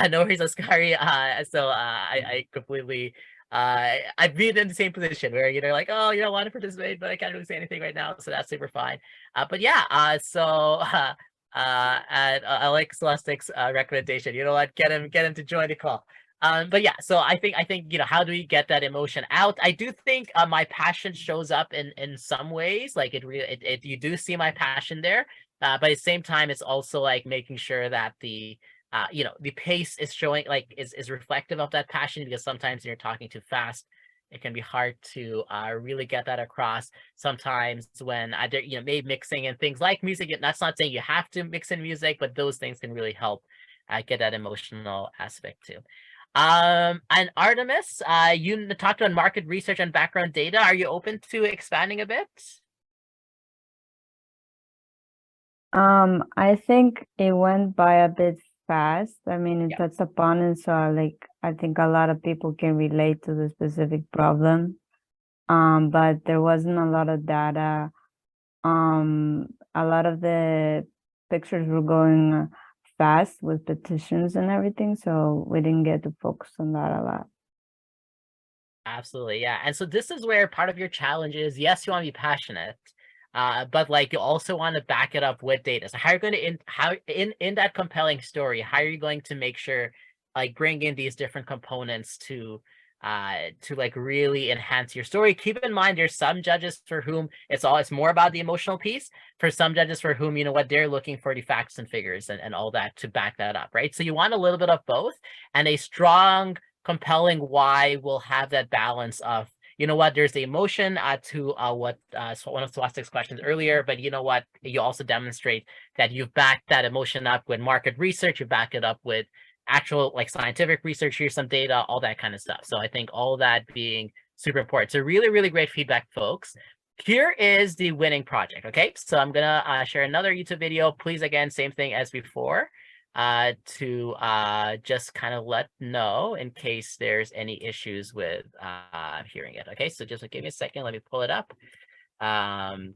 No worries, Askari. I completely I've been in the same position where like, oh, you don't want to participate, but I can't really say anything right now, so that's super fine. But yeah, I like Celestic's recommendation. You know what? Get him to join the call. But yeah, so I think how do we get that emotion out? I do think my passion shows up in some ways. Like you do see my passion there, but at the same time, it's also like making sure that the pace is showing is reflective of that passion, because sometimes when you're talking too fast, it can be hard to really get that across. Sometimes when maybe mixing in things like music, that's not saying you have to mix in music, but those things can really help get that emotional aspect too. And Artemis, you talked about market research and background data. Are you open to expanding a bit? I think it went by a bit fast. I mean, it touched upon it, so I think a lot of people can relate to the specific problem. But there wasn't a lot of data. A lot of the pictures were going fast with petitions and everything, so we didn't get to focus on that a lot. Absolutely, yeah. And so this is where part of your challenge is, yes, you want to be passionate, but like you also want to back it up with data. So how are you going to in that compelling story, how are you going to make sure like bring in these different components to like really enhance your story? Keep in mind, there's some judges for whom it's more about the emotional piece. For some judges for whom, what, they're looking for the facts and figures and all that to back that up, right? So you want a little bit of both, and a strong, compelling why will have that balance of, you know what, there's the emotion to what one of Swastik's questions earlier, but you know what, you also demonstrate that you've backed that emotion up with market research, you back it up with actual like scientific research, here's some data, all that kind of stuff. So I think all that being super important. So really, really great feedback, folks. Here is the winning project. Okay, so I'm gonna share another YouTube video. Please, again, same thing as before, to just kind of let know in case there's any issues with hearing it. Okay, so just give me a second, let me pull it up. And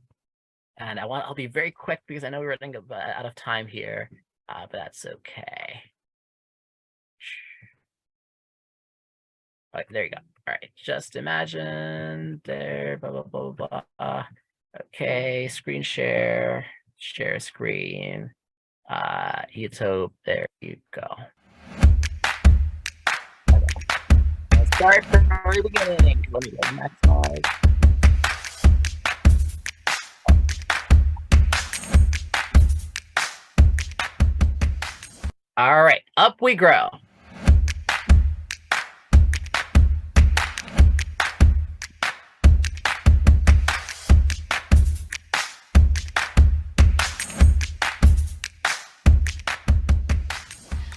I'll be very quick because I know we're running out of time here, but that's okay. All right, there you go. All right, just imagine there, blah, blah, blah, blah. Okay, screen share screen. YouTube, there you go. Let's start from the very beginning. Let me go maximize. All right, up we grow.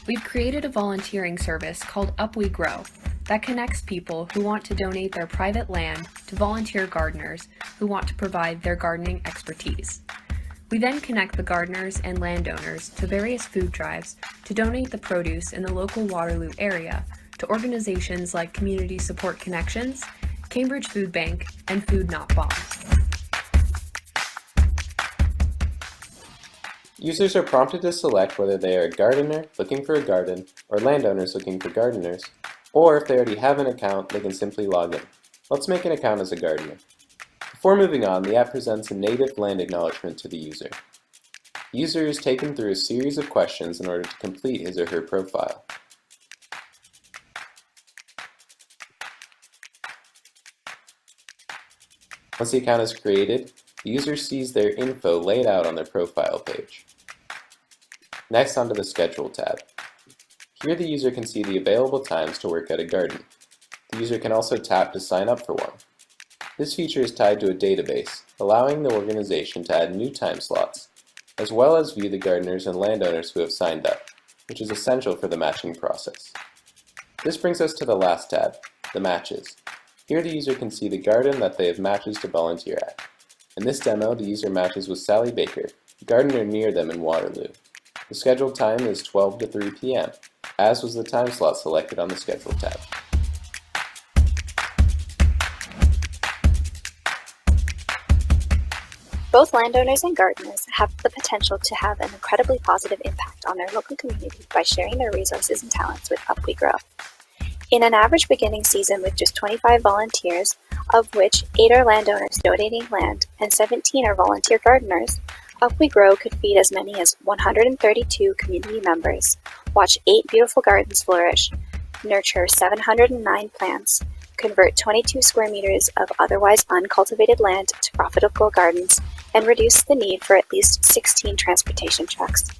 We've created a volunteering service called Up We Grow that connects people who want to donate their private land to volunteer gardeners who want to provide their gardening expertise. We then connect the gardeners and landowners to various food drives to donate the produce in the local Waterloo area to organizations like Community Support Connections, Cambridge Food Bank, and Food Not Bombs. Users are prompted to select whether they are a gardener looking for a garden or landowners looking for gardeners, or if they already have an account, they can simply log in. Let's make an account as a gardener. Before moving on, the app presents a native land acknowledgement to the user. The user is taken through a series of questions in order to complete his or her profile. Once the account is created, the user sees their info laid out on their profile page. Next, onto the Schedule tab. Here the user can see the available times to work at a garden. The user can also tap to sign up for one. This feature is tied to a database, allowing the organization to add new time slots, as well as view the gardeners and landowners who have signed up, which is essential for the matching process. This brings us to the last tab, the Matches. Here the user can see the garden that they have matches to volunteer at. In this demo, the user matches with Sally Baker, a gardener near them in Waterloo. The scheduled time is 12 to 3 p.m., as was the time slot selected on the Schedule tab. Both landowners and gardeners have the potential to have an incredibly positive impact on their local community by sharing their resources and talents with Up We Grow. In an average beginning season with just 25 volunteers, of which 8 are landowners donating land and 17 are volunteer gardeners, Up We Grow could feed as many as 132 community members, watch 8 beautiful gardens flourish, nurture 709 plants, convert 22 square meters of otherwise uncultivated land to profitable gardens, and reduce the need for at least 16 transportation trucks.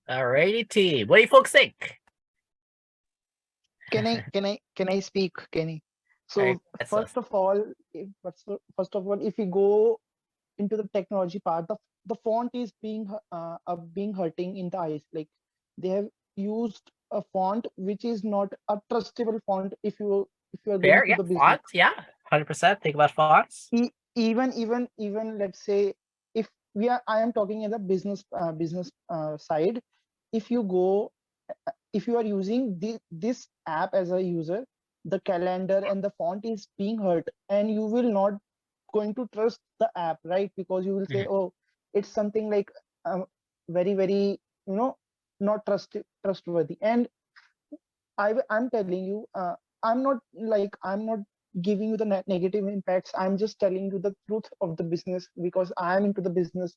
Alrighty, team. What do you folks think? Can I speak, Kenny? So first of all, if we go into the technology part, the font is being hurting in the eyes. Like they have used a font which is not a trustable font. If you are going to the business, fonts, 100%. Think about fonts. Even let's say if I am talking in the business side. If you are using this app as a user, the calendar and the font is being hurt, and you will not going to trust the app, right? Because you will say, oh, it's something like very not trustworthy. And I'm telling you, I'm not giving you the negative impacts. I'm just telling you the truth of the business, because I'm into the business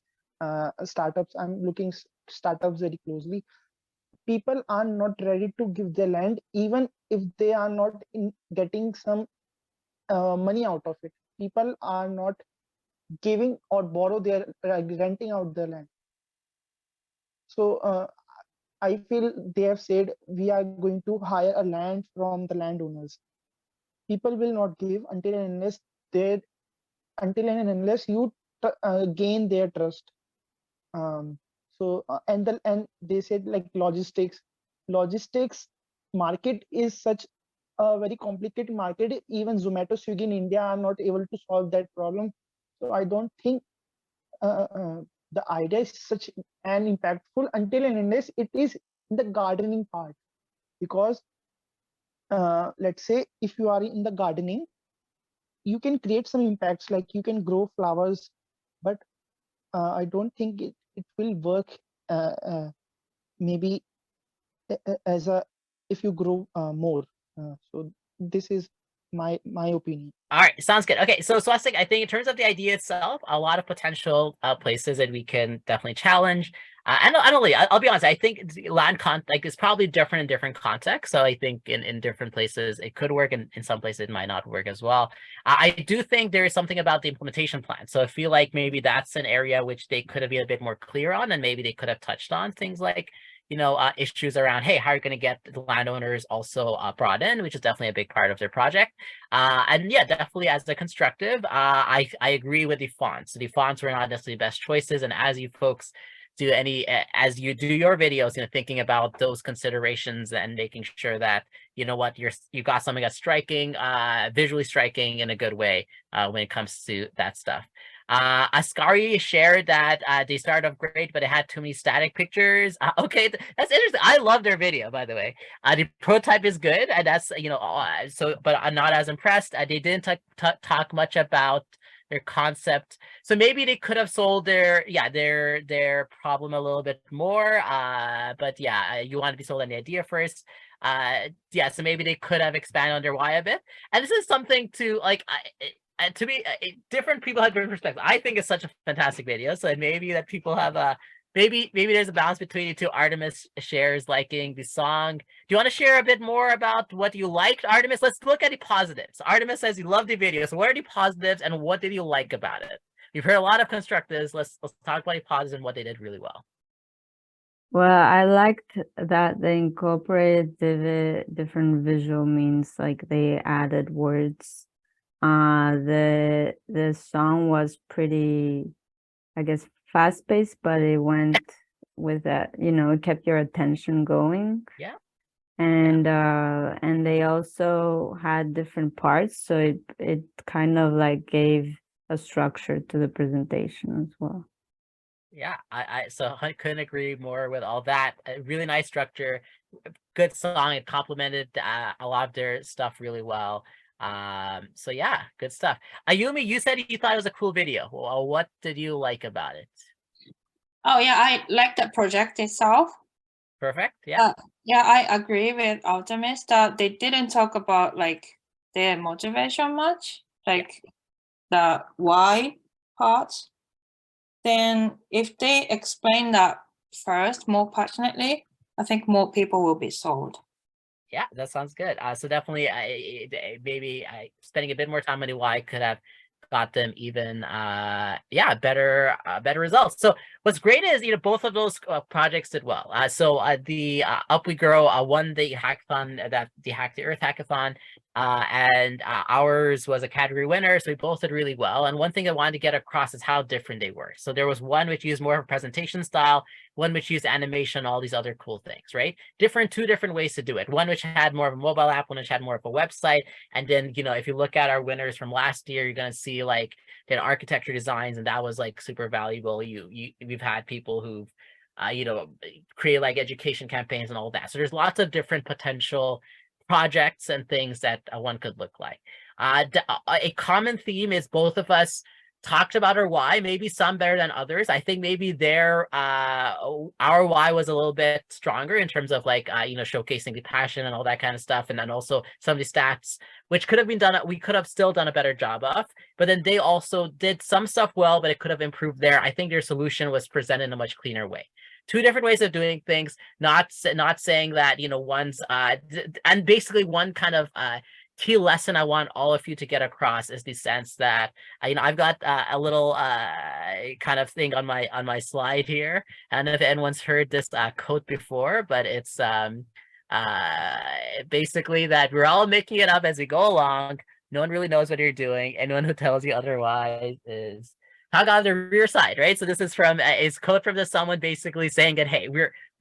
startups. I'm looking startups very closely. People are not ready to give their land, even if they are not getting some money out of it. People are not giving or borrow their renting out their land. So I feel they have said we are going to hire a land from the landowners. People will not give until and unless you gain their trust. And they said like logistics market is such a very complicated market. Even Zomato, Swiggy in India are not able to solve that problem. So I don't think the idea is such an impactful until and unless it is the gardening part. Because let's say if you are in the gardening, you can create some impacts, like you can grow flowers, but I don't think it will work maybe as a if you grow more. So this is my opinion. All right, sounds good. Okay, so Swastik, I think in terms of the idea itself, a lot of potential places that we can definitely challenge. And I'll be honest, I think land like is probably different in different contexts. So I think in different places it could work, and in some places it might not work as well. I do think there is something about the implementation plan. So I feel like maybe that's an area which they could have been a bit more clear on, and maybe they could have touched on things like, you know, issues around, hey, how are you going to get the landowners also brought in, which is definitely a big part of their project. And yeah, definitely as a constructive, I agree with the fonts. The fonts were not necessarily the best choices. And as you folks do as you do your videos, you know, thinking about those considerations and making sure that, you know what, you got something that's striking, visually striking in a good way when it comes to that stuff. Ascari shared that they started off great, but it had too many static pictures. Okay, that's interesting. I love their video, by the way. The prototype is good, and that's, you know, but I'm not as impressed. They didn't talk much about their concept, so maybe they could have sold their problem a little bit more. But yeah, you want to be sold on the idea first. Yeah, so maybe they could have expanded on their why a bit. And this is something to like. To me, different people have different perspectives. I think it's such a fantastic video, so maybe that people have maybe there's a balance between you two. Artemis shares liking the song. Do you want to share a bit more about what you liked, Artemis? Let's look at the positives. Artemis says you loved the video. So what are the positives and what did you like about it? You've heard a lot of constructives. Let's talk about the positives and what they did really well. Well, I liked that they incorporated the different visual means, like they added words. The song was pretty, I guess, fast-paced, but it went with that, you know, it kept your attention going. Yeah. And they also had different parts, so it kind of like gave a structure to the presentation as well. Yeah, so I couldn't agree more with all that. A really nice structure, good song. It complemented a lot of their stuff really well. So yeah, good stuff. Ayumi, you said you thought it was a cool video. Well, what did you like about it? Oh yeah, I like the project itself. Perfect. Yeah. Yeah, I agree with Optimus that they didn't talk about like their motivation much, like the why part. Then if they explain that first more passionately, I think more people will be sold. Yeah, that sounds good. So definitely, maybe spending a bit more time on the why could have got them even better results. So what's great is, you know, both of those projects did well. So the Up We Grow won the hackathon, the Hack the Earth hackathon, and ours was a category winner. So we both did really well. And one thing I wanted to get across is how different they were. So there was one which used more of a presentation style, one which used animation, all these other cool things, right? Two different ways to do it. One which had more of a mobile app, one which had more of a website. And then, you know, if you look at our winners from last year, you're going to see like they had architecture designs, and that was like super valuable. We've had people who've you know, create like education campaigns and all that. So there's lots of different potential projects and things that one could look like. A common theme is both of us talked about our why, maybe some better than others. I think maybe our why was a little bit stronger in terms of like, you know, showcasing the passion and all that kind of stuff. And then also some of the stats, which could have been done, we could have still done a better job of, but then they also did some stuff well, but it could have improved there. I think their solution was presented in a much cleaner way. Two different ways of doing things, not saying that, you know, one's, and basically one kind of, key lesson I want all of you to get across is the sense that, you know, I've got a little kind of thing on my slide here. And if anyone's heard this quote before, but it's basically that we're all making it up as we go along. No one really knows what you're doing. Anyone who tells you otherwise is hug on the rear side, right? So this is from is quote from someone basically saying that, hey,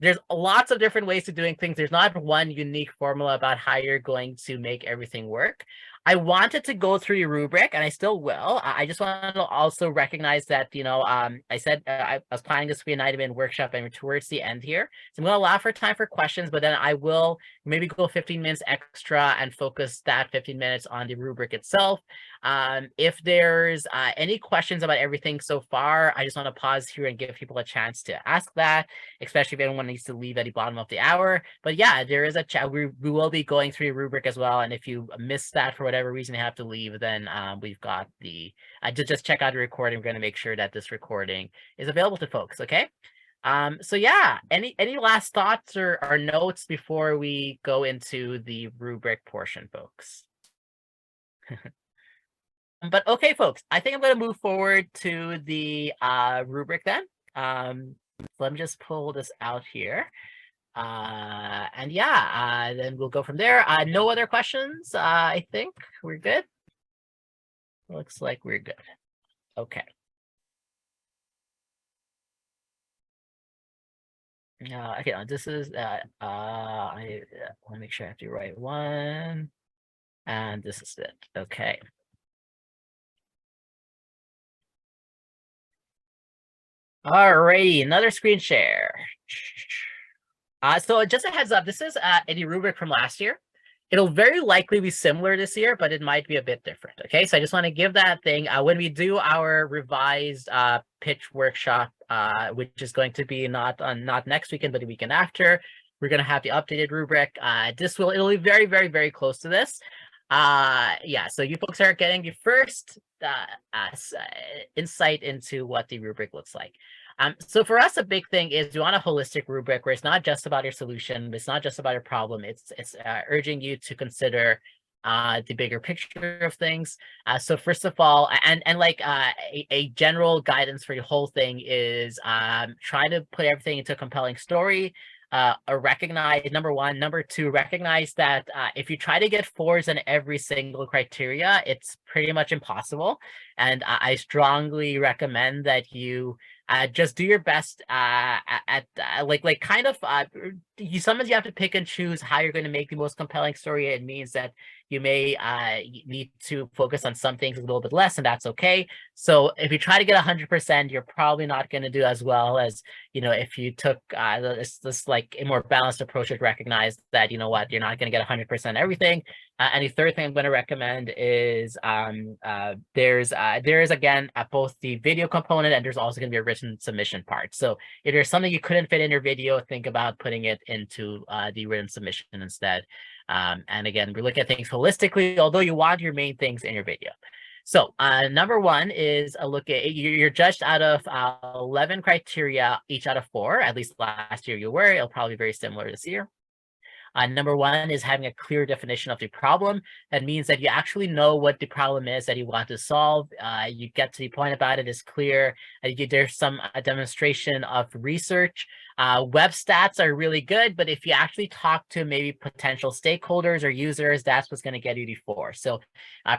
there's lots of different ways of doing things. There's not one unique formula about how you're going to make everything work. I wanted to go through your rubric, and I still will. I just want to also recognize that, you know, I said I was planning this to be an item workshop, and we're towards the end here. So I'm going to allow for time for questions, but then I will maybe go 15 minutes extra and focus that 15 minutes on the rubric itself. If there's any questions about everything so far, I just want to pause here and give people a chance to ask that, especially if anyone needs to leave at the bottom of the hour. But yeah, there is a chat. We will be going through rubric as well. And if you miss that for whatever reason you have to leave, then we've got the just check out the recording. We're going to make sure that this recording is available to folks. Okay. So yeah, any last thoughts or notes before we go into the rubric portion, folks? But okay, folks, I think I'm going to move forward to the rubric then. So let me just pull this out here. And yeah, then we'll go from there. No other questions. I think we're good. Looks like we're good. Okay. Okay, this is I want to make sure I have the right one. And this is it. Okay. Alrighty, another screen share. So just a heads up, this is a rubric from last year. It'll very likely be similar this year, but it might be a bit different. Okay, so I just want to give that thing. When we do our revised pitch workshop, which is going to be not next weekend, but the weekend after, we're going to have the updated rubric. It'll be very, very, very close to this. Yeah, so you folks are getting the first insight into what the rubric looks like. So for us, a big thing is we want a holistic rubric where it's not just about your solution, it's not just about your problem. It's urging you to consider the bigger picture of things. So first of all, and like a general guidance for the whole thing is try to put everything into a compelling story. Recognize, number one. Number two, recognize that if you try to get 4s in every single criteria, it's pretty much impossible. And I strongly recommend that you just do your best at kind of sometimes you have to pick and choose how you're going to make the most compelling story. It means that you may need to focus on some things a little bit less, and that's okay. So if you try to get 100%, you're probably not going to do as well as, if you took this like a more balanced approach and recognize that, you're not going to get 100% everything. And the third thing I'm going to recommend is there is again both the video component and there's also going to be a written submission part. So if there's something you couldn't fit in your video, think about putting it into the written submission instead. And again, we're looking at things holistically, although you want your main things in your video. So number one is a look at, you're judged out of 11 criteria, each out of 4. At least last year you were. It'll probably be very similar this year. Number one is having a clear definition of the problem. That means that you actually know what the problem is that you want to solve. You get to the point about it is clear. There's some demonstration of research. Web stats are really good, but if you actually talk to maybe potential stakeholders or users, that's what's going to get you the 4. So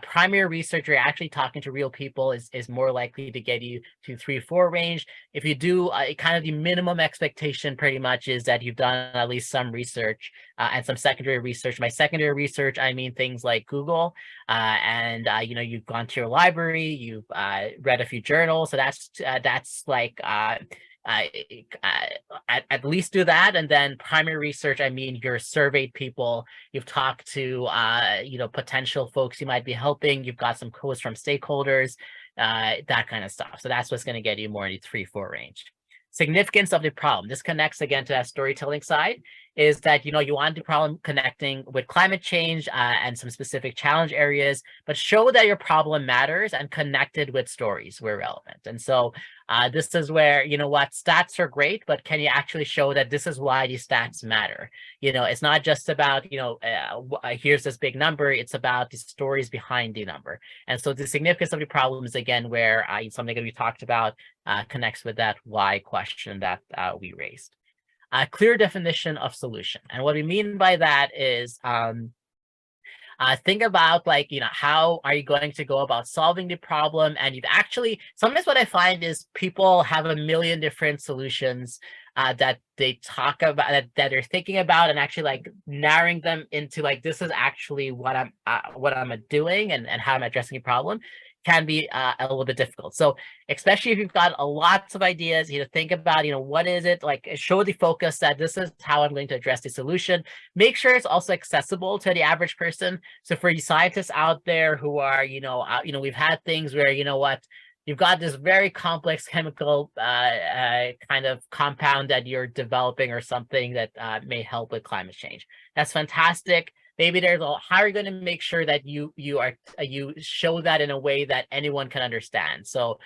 primary research, you're actually talking to real people, is more likely to get you to 3-4 range. If you do kind of the minimum expectation pretty much is that you've done at least some research and some secondary research. By secondary research, I mean things like Google and you've gone to your library, you've read a few journals. So that's like at least do that. And then primary research, I mean you've surveyed people, you've talked to potential folks you might be helping, you've got some quotes from stakeholders, that kind of stuff. So that's what's going to get you more in the 3-4 range. Significance of the problem. This connects again to that storytelling side, is that you want the problem connecting with climate change and some specific challenge areas, but show that your problem matters and connected with stories where relevant. And so this is where, stats are great, but can you actually show that this is why these stats matter? It's not just about, here's this big number, it's about the stories behind the number. And so the significance of the problem is, again, where something that we talked about connects with that why question that we raised. A clear definition of solution. And what we mean by that is think about how are you going to go about solving the problem? And you've actually, sometimes what I find is people have a million different solutions that they talk about, that they're thinking about, and actually narrowing them into this is actually what I'm doing and how I'm addressing a problem can be a little bit difficult. So especially if you've got lots of ideas, think about, what is it, like show the focus that this is how I'm going to address the solution. Make sure it's also accessible to the average person. So for you scientists out there who are, we've had things where, you've got this very complex chemical kind of compound that you're developing or something that may help with climate change. That's fantastic. Maybe there's how are you going to make sure that you show that in a way that anyone can understand? So,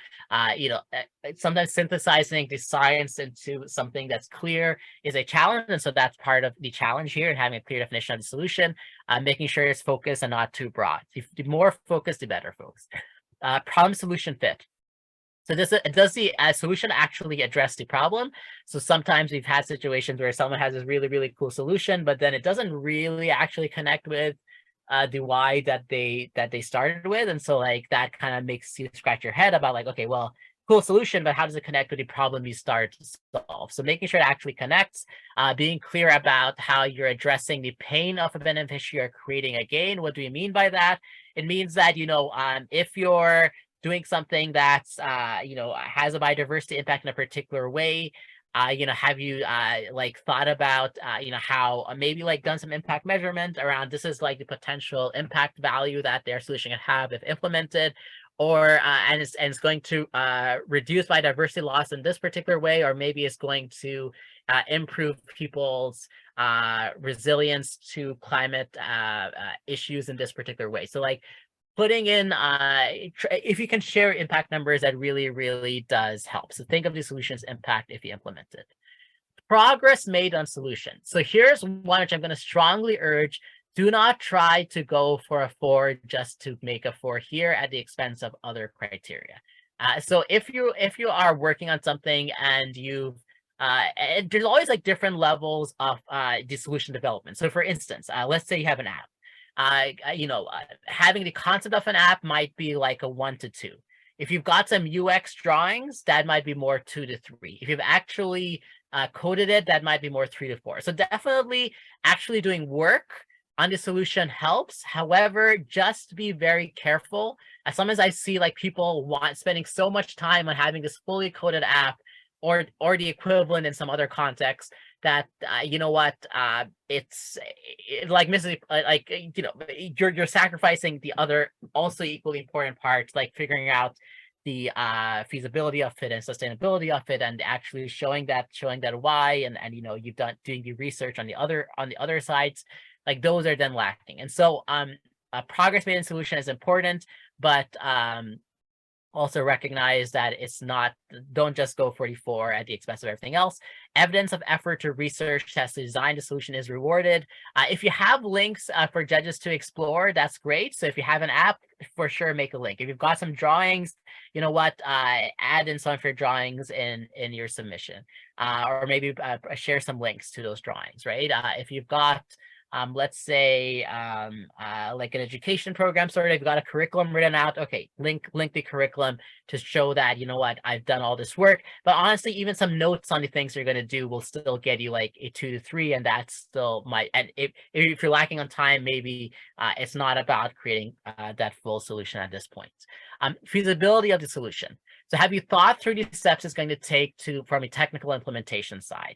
sometimes synthesizing the science into something that's clear is a challenge, and so that's part of the challenge here, and having a clear definition of the solution, making sure it's focused and not too broad. The more focused, the better, folks. Problem solution fit. So does the solution actually address the problem? So sometimes we've had situations where someone has this really, really cool solution, but then it doesn't really actually connect with the why that they started with. And so like that kind of makes you scratch your head about like, okay, well, cool solution, but how does it connect with the problem you started to solve? So making sure it actually connects, being clear about how you're addressing the pain of a beneficiary or creating a gain. What do we mean by that? It means that, if you're doing something that's has a biodiversity impact in a particular way, have you like thought about how maybe like done some impact measurement around this is like the potential impact value that their solution can have if implemented, or and it's going to reduce biodiversity loss in this particular way, or maybe it's going to improve people's resilience to climate issues in this particular way. So like putting in, if you can share impact numbers, that really, really does help. So think of the solution's impact if you implement it. Progress made on solution. So here's one which I'm going to strongly urge. Do not try to go for a 4 just to make a 4 here at the expense of other criteria. So if you are working on something and you've there's always like different levels of the solution development. So for instance, let's say you have an app. Having the concept of an app might be like a 1 to 2. If you've got some UX drawings, that might be more 2 to 3. If you've actually coded it, that might be more 3 to 4. So definitely actually doing work on the solution helps. However, just be very careful. Sometimes I see like people spending so much time on having this fully coded app or the equivalent in some other context that it's like missing you're sacrificing the other also equally important parts, like figuring out the feasibility of it and sustainability of it, and actually showing that why, and you've done doing the research on the other sides, like those are then lacking. And so progress made in solution is important, but also recognize that it's not, don't just go 44 at the expense of everything else. Evidence of effort to research, test, design the solution is rewarded. If you have links for judges to explore, that's great. So if you have an app, for sure, make a link. If you've got some drawings, add in some of your drawings in your submission, or maybe share some links to those drawings, right? If you've got let's say like an education program sort of, you've got a curriculum written out, okay, link the curriculum to show that, I've done all this work. But honestly, even some notes on the things you're going to do will still get you like a 2 to 3, and that's still and if you're lacking on time, maybe it's not about creating that full solution at this point. Feasibility of the solution. So have you thought through the steps it's going to take from a technical implementation side?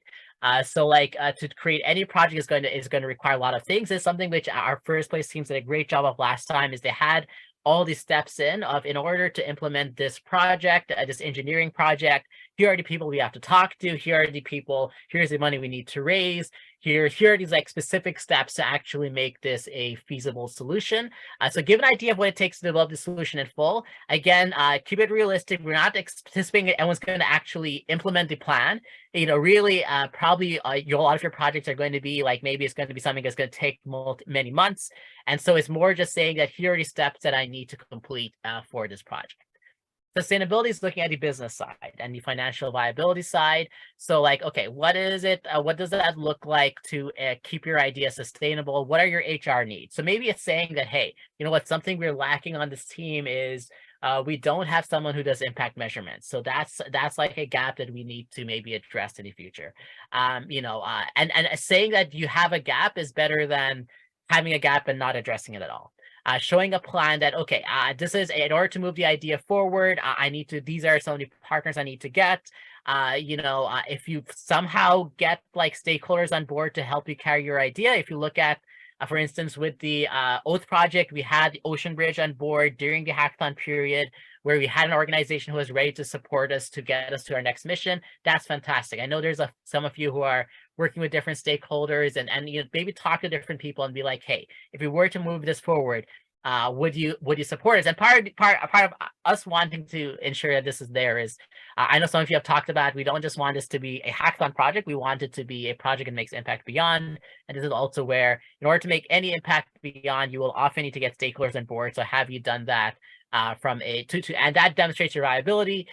So like to create any project is going to require a lot of things. It's something which our first place teams did a great job of last time, is they had all these steps in order to implement this project, this engineering project. Here are the people we have to talk to. Here are the people. Here's the money we need to raise. Here are these like specific steps to actually make this a feasible solution. So give an idea of what it takes to develop the solution in full. Again, keep it realistic. We're not anticipating everyone's going to actually implement the plan. Really, probably a lot of your projects are going to be like, maybe it's going to be something that's going to take many months. And so it's more just saying that here are the steps that I need to complete for this project. Sustainability is looking at the business side and the financial viability side. So like, okay, what is it? What does that look like to keep your idea sustainable? What are your HR needs? So maybe it's saying that, hey, something we're lacking on this team is we don't have someone who does impact measurements. So that's like a gap that we need to maybe address in the future. And saying that you have a gap is better than having a gap and not addressing it at all. showing a plan that, okay, this is in order to move the idea forward, these are some of the partners I need to get. If you somehow get like stakeholders on board to help you carry your idea, if you look at, for instance, with the Oath Project, we had the Ocean Bridge on board during the hackathon period, where we had an organization who was ready to support us to get us to our next mission. That's fantastic. I know there's some of you who are working with different stakeholders, and maybe talk to different people and be like, hey, if we were to move this forward, would you support us? And part of us wanting to ensure that this is there is, I know some of you have talked about, we don't just want this to be a hackathon project, we want it to be a project that makes impact beyond. And this is also where, in order to make any impact beyond, you will often need to get stakeholders on board. So have you done that? From a and that demonstrates your viability.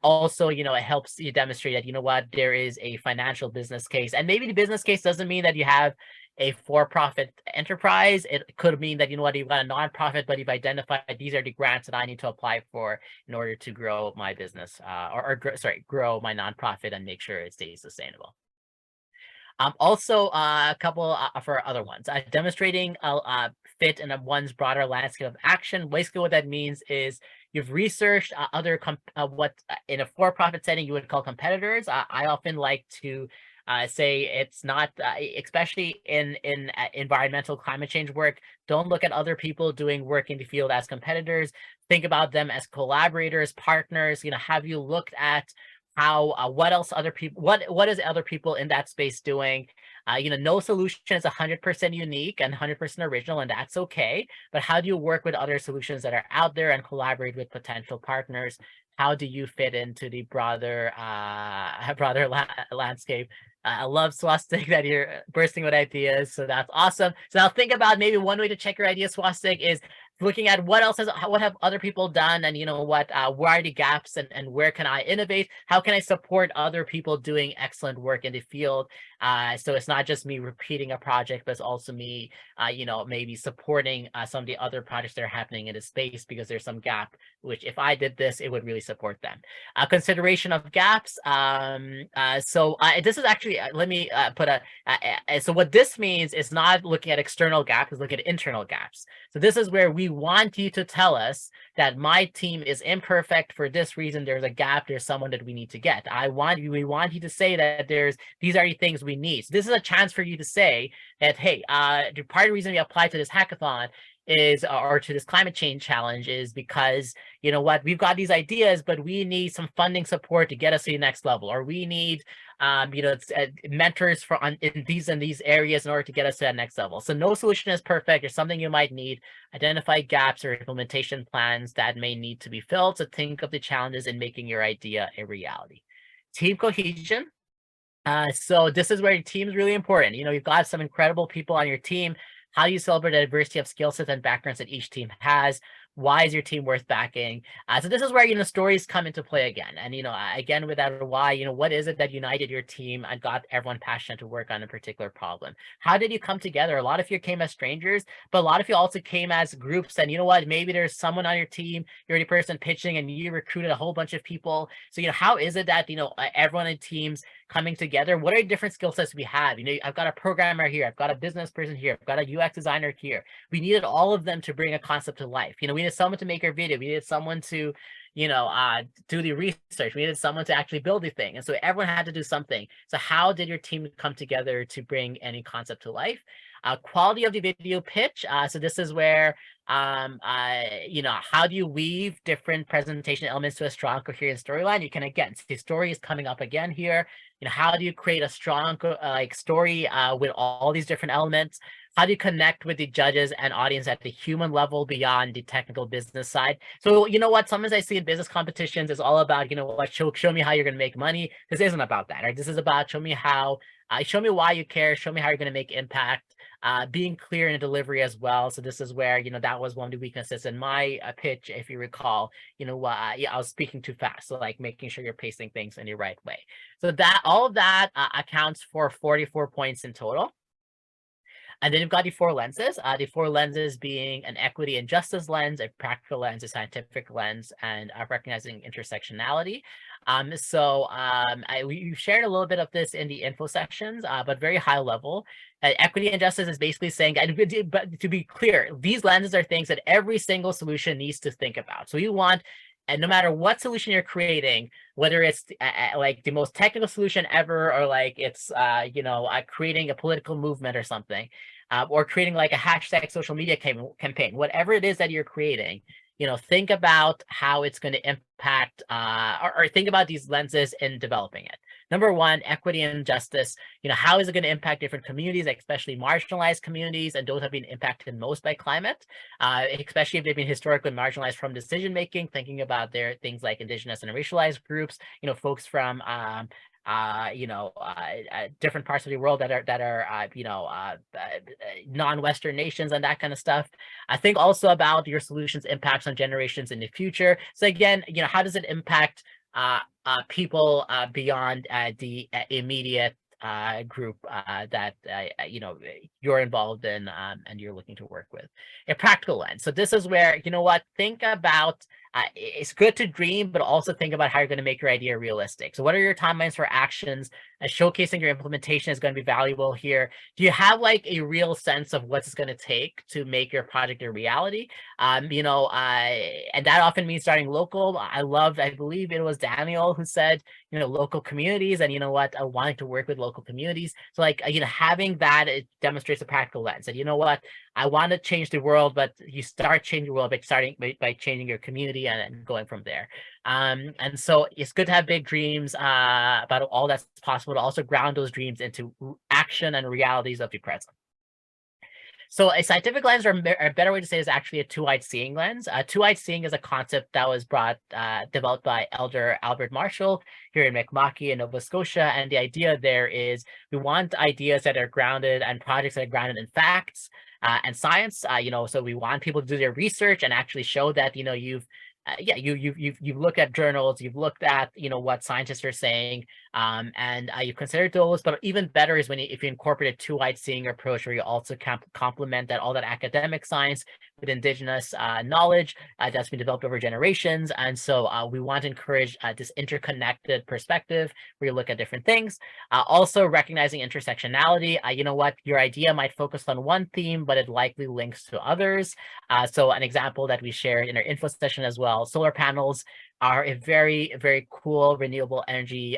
Also, it helps you demonstrate that, what, there is a financial business case. And maybe the business case doesn't mean that you have a for-profit enterprise. It could mean that, you've got a nonprofit, but you've identified these are the grants that I need to apply for in order to grow my business, grow my nonprofit and make sure it stays sustainable. Also, a couple for other ones, demonstrating fit in one's broader landscape of action. Basically, what that means is you've researched other what in a for-profit setting you would call competitors. I often like to say it's not, especially in environmental climate change work, don't look at other people doing work in the field as competitors. Think about them as collaborators, partners. Have you looked at how what else other people, what is other people in that space doing? No solution is 100% unique and 100% original, and that's okay. But how do you work with other solutions that are out there and collaborate with potential partners? How do you fit into the broader landscape? I love Swastik that you're bursting with ideas, so that's awesome. So now think about, maybe one way to check your idea, Swastik, is looking at what have other people done, and where are the gaps, and where can I innovate? How can I support other people doing excellent work in the field? So it's not just me repeating a project, but it's also me, maybe supporting some of the other projects that are happening in the space, because there's some gap, which if I did this, it would really support them. Consideration of gaps. This is actually, let me put so what this means is not looking at external gaps, is looking at internal gaps. So this is where we want you to tell us that my team is imperfect for this reason. There's a gap. There's someone that we need to get. We want you to say that these are the things we need. So this is a chance for you to say that, hey, the part of the reason we applied to this hackathon is, or to this climate change challenge, is because, we've got these ideas, but we need some funding support to get us to the next level, or we need mentors in these areas in order to get us to that next level. So no solution is perfect. There's something you might need. Identify gaps or implementation plans that may need to be filled. So think of the challenges in making your idea a reality. Team cohesion. So this is where your team is really important. You've got some incredible people on your team. How do you celebrate the diversity of skill sets and backgrounds that each team has? Why is your team worth backing? So this is where, stories come into play again. And, again, with that why, what is it that united your team and got everyone passionate to work on a particular problem? How did you come together? A lot of you came as strangers, but a lot of you also came as groups. And maybe there's someone on your team, you're the person pitching, and you recruited a whole bunch of people. So, how is it that, everyone in teams coming together? What are the different skill sets we have? I've got a programmer here, I've got a business person here, I've got a UX designer here. We needed all of them to bring a concept to life. We needed someone to make our video, we needed someone to do the research, we needed someone to actually build the thing, and so everyone had to do something. So how did your team come together to bring any concept to life? Quality of the video pitch. So this is where how do you weave different presentation elements to a strong, coherent storyline? You can, again, see story is coming up again here. How do you create a strong story with all these different elements? How do you connect with the judges and audience at the human level beyond the technical business side? So, sometimes I see in business competitions, it's all about, show me how you're going to make money. This isn't about that, right? This is about show me why you care, show me how you're going to make impact, being clear in the delivery as well. So this is where, that was one of the weaknesses in my pitch, if you recall. I was speaking too fast. So making sure you're pacing things in the right way. So that all of that accounts for 44 points in total. And then you've got the four lenses. The four lenses being an equity and justice lens, a practical lens, a scientific lens, and recognizing intersectionality. We've shared a little bit of this in the info sections, but very high level. Equity and justice is basically saying, but to be clear, these lenses are things that every single solution needs to think about. So you want, and no matter what solution you're creating, whether it's like the most technical solution ever, or like it's creating a political movement or something, or creating like a hashtag social media campaign, whatever it is that you're creating, think about how it's going to impact, or think about these lenses in developing it. Number one, equity and justice. How is it going to impact different communities, especially marginalized communities, and those have been impacted most by climate, especially if they've been historically marginalized from decision making. Thinking about their things like indigenous and racialized groups, folks from different parts of the world that are non-Western nations and that kind of stuff. I think also about your solutions' impacts on generations in the future. So again, how does it impact people beyond the immediate group that you're involved in and you're looking to work with? A practical lens. So this is where, think about, it's good to dream, but also think about how you're going to make your idea realistic. So what are your timelines for actions? Showcasing your implementation is going to be valuable here. Do you have like a real sense of what it's going to take to make your project a reality? And that often means starting local. I believe it was Daniel who said, local communities, and wanting to work with local communities. So like, having that, it demonstrates a practical lens. And I want to change the world, but you start changing the world by changing your community and going from there. And so it's good to have big dreams about all that's possible, to also ground those dreams into action and realities of the present. So a scientific lens, or a better way to say, is actually a two-eyed seeing lens. Two-eyed seeing is a concept that was developed by Elder Albert Marshall here in Mi'kma'ki in Nova Scotia. And the idea there is we want ideas that are grounded and projects that are grounded in facts and science. So we want people to do their research and actually show that you've looked at journals, you've looked at what scientists are saying, and you've considered those. But even better is if you incorporate a two-eyed seeing approach, where you also complement all that academic science with indigenous knowledge that's been developed over generations. And so we want to encourage this interconnected perspective where you look at different things. Also recognizing intersectionality. Your idea might focus on one theme, but it likely links to others. So an example that we shared in our info session as well, solar panels are a very, very cool renewable energy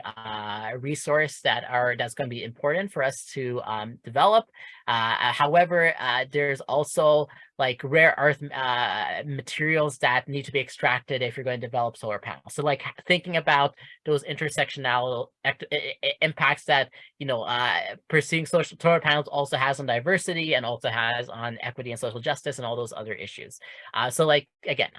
resource that's going to be important for us to develop. However, there's also like rare earth materials that need to be extracted if you're going to develop solar panels. So like thinking about those intersectional impacts that pursuing solar panels also has on diversity, and also has on equity and social justice and all those other issues. So like, again,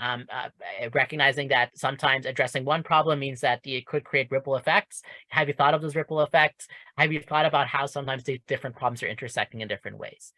recognizing that sometimes addressing one problem means that it could create ripple effects. Have you thought of those ripple effects? Have you thought about how sometimes these different problems are intersecting in different ways?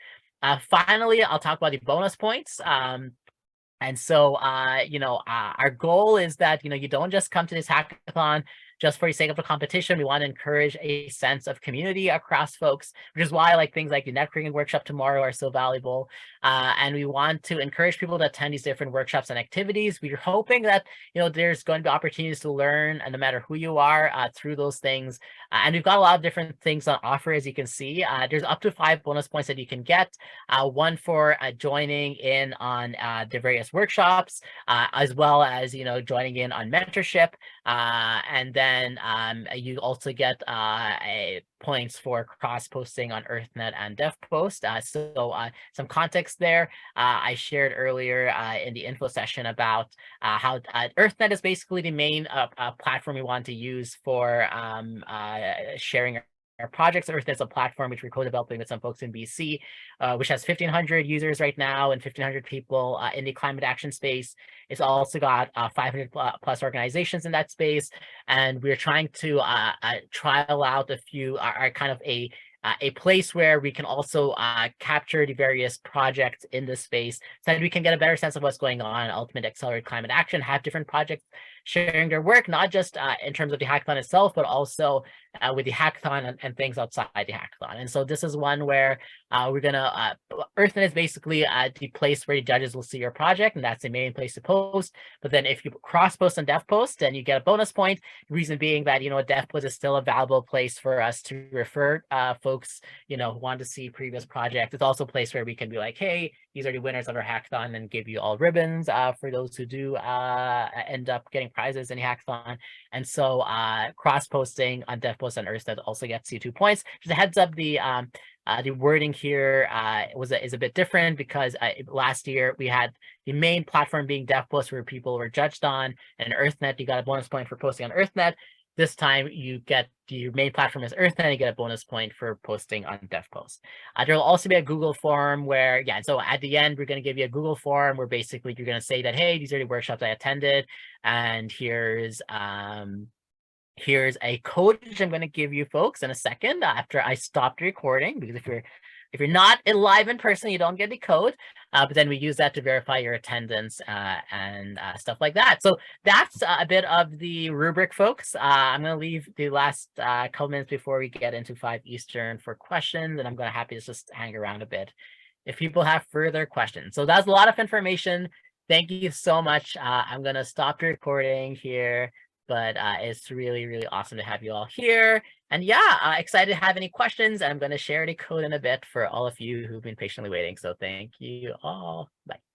Finally, I'll talk about the bonus points. And so, our goal is that, you don't just come to this hackathon just for the sake of the competition. We want to encourage a sense of community across folks, which is why like things like the networking workshop tomorrow are so valuable. And we want to encourage people to attend these different workshops and activities. We're hoping that, there's going to be opportunities to learn, and no matter who you are, through those things. And we've got a lot of different things on offer, as you can see. There's up to 5 bonus points that you can get. One for joining in on the various workshops, as well as, joining in on mentorship. And then you also get points for cross-posting on EarthNet and DevPost. So some context there. I shared earlier in the info session about how EarthNet is basically the main platform we want to use for sharing our projects. EarthNet is a platform which we're co-developing with some folks in BC, which has 1,500 users right now and 1,500 people in the climate action space. It's also got 500 plus organizations in that space, and we're trying to trial out a few, are kind of a place where we can also capture the various projects in this space, so that we can get a better sense of what's going on and ultimately accelerate climate action, have different projects sharing their work, not just in terms of the hackathon itself, but also with the hackathon and things outside the hackathon. And so this is one where we're gonna, EarthNet is basically the place where the judges will see your project, and that's the main place to post. But then if you cross post on DevPost, then you get a bonus point. Reason being that, DevPost is still a valuable place for us to refer folks, who want to see previous projects. It's also a place where we can be like, hey, these are the winners of our hackathon, and give you all ribbons for those who do end up getting prizes in the hackathon. And so cross-posting on DevPost and EarthNet also gets you 2 points. Just a heads up, the wording here is a bit different because last year we had the main platform being DevPost where people were judged on, and EarthNet, you got a bonus point for posting on EarthNet. This time you get your main platform is EarthNet, you get a bonus point for posting on DevPost. There will also be a Google form where, so at the end, we're going to give you a Google form where basically you're going to say that, hey, these are the workshops I attended, and here's a code which I'm going to give you folks in a second after I stop the recording, because if you're not live in person, you don't get the code, but then we use that to verify your attendance and stuff like that. So that's a bit of the rubric, folks. I'm going to leave the last couple minutes before we get into 5 Eastern for questions, and I'm going to happy to just hang around a bit if people have further questions. So that's a lot of information. Thank you so much. I'm going to stop the recording here. But it's really, really awesome to have you all here. And yeah, excited to have any questions. And I'm going to share the code in a bit for all of you who've been patiently waiting. So thank you all. Bye.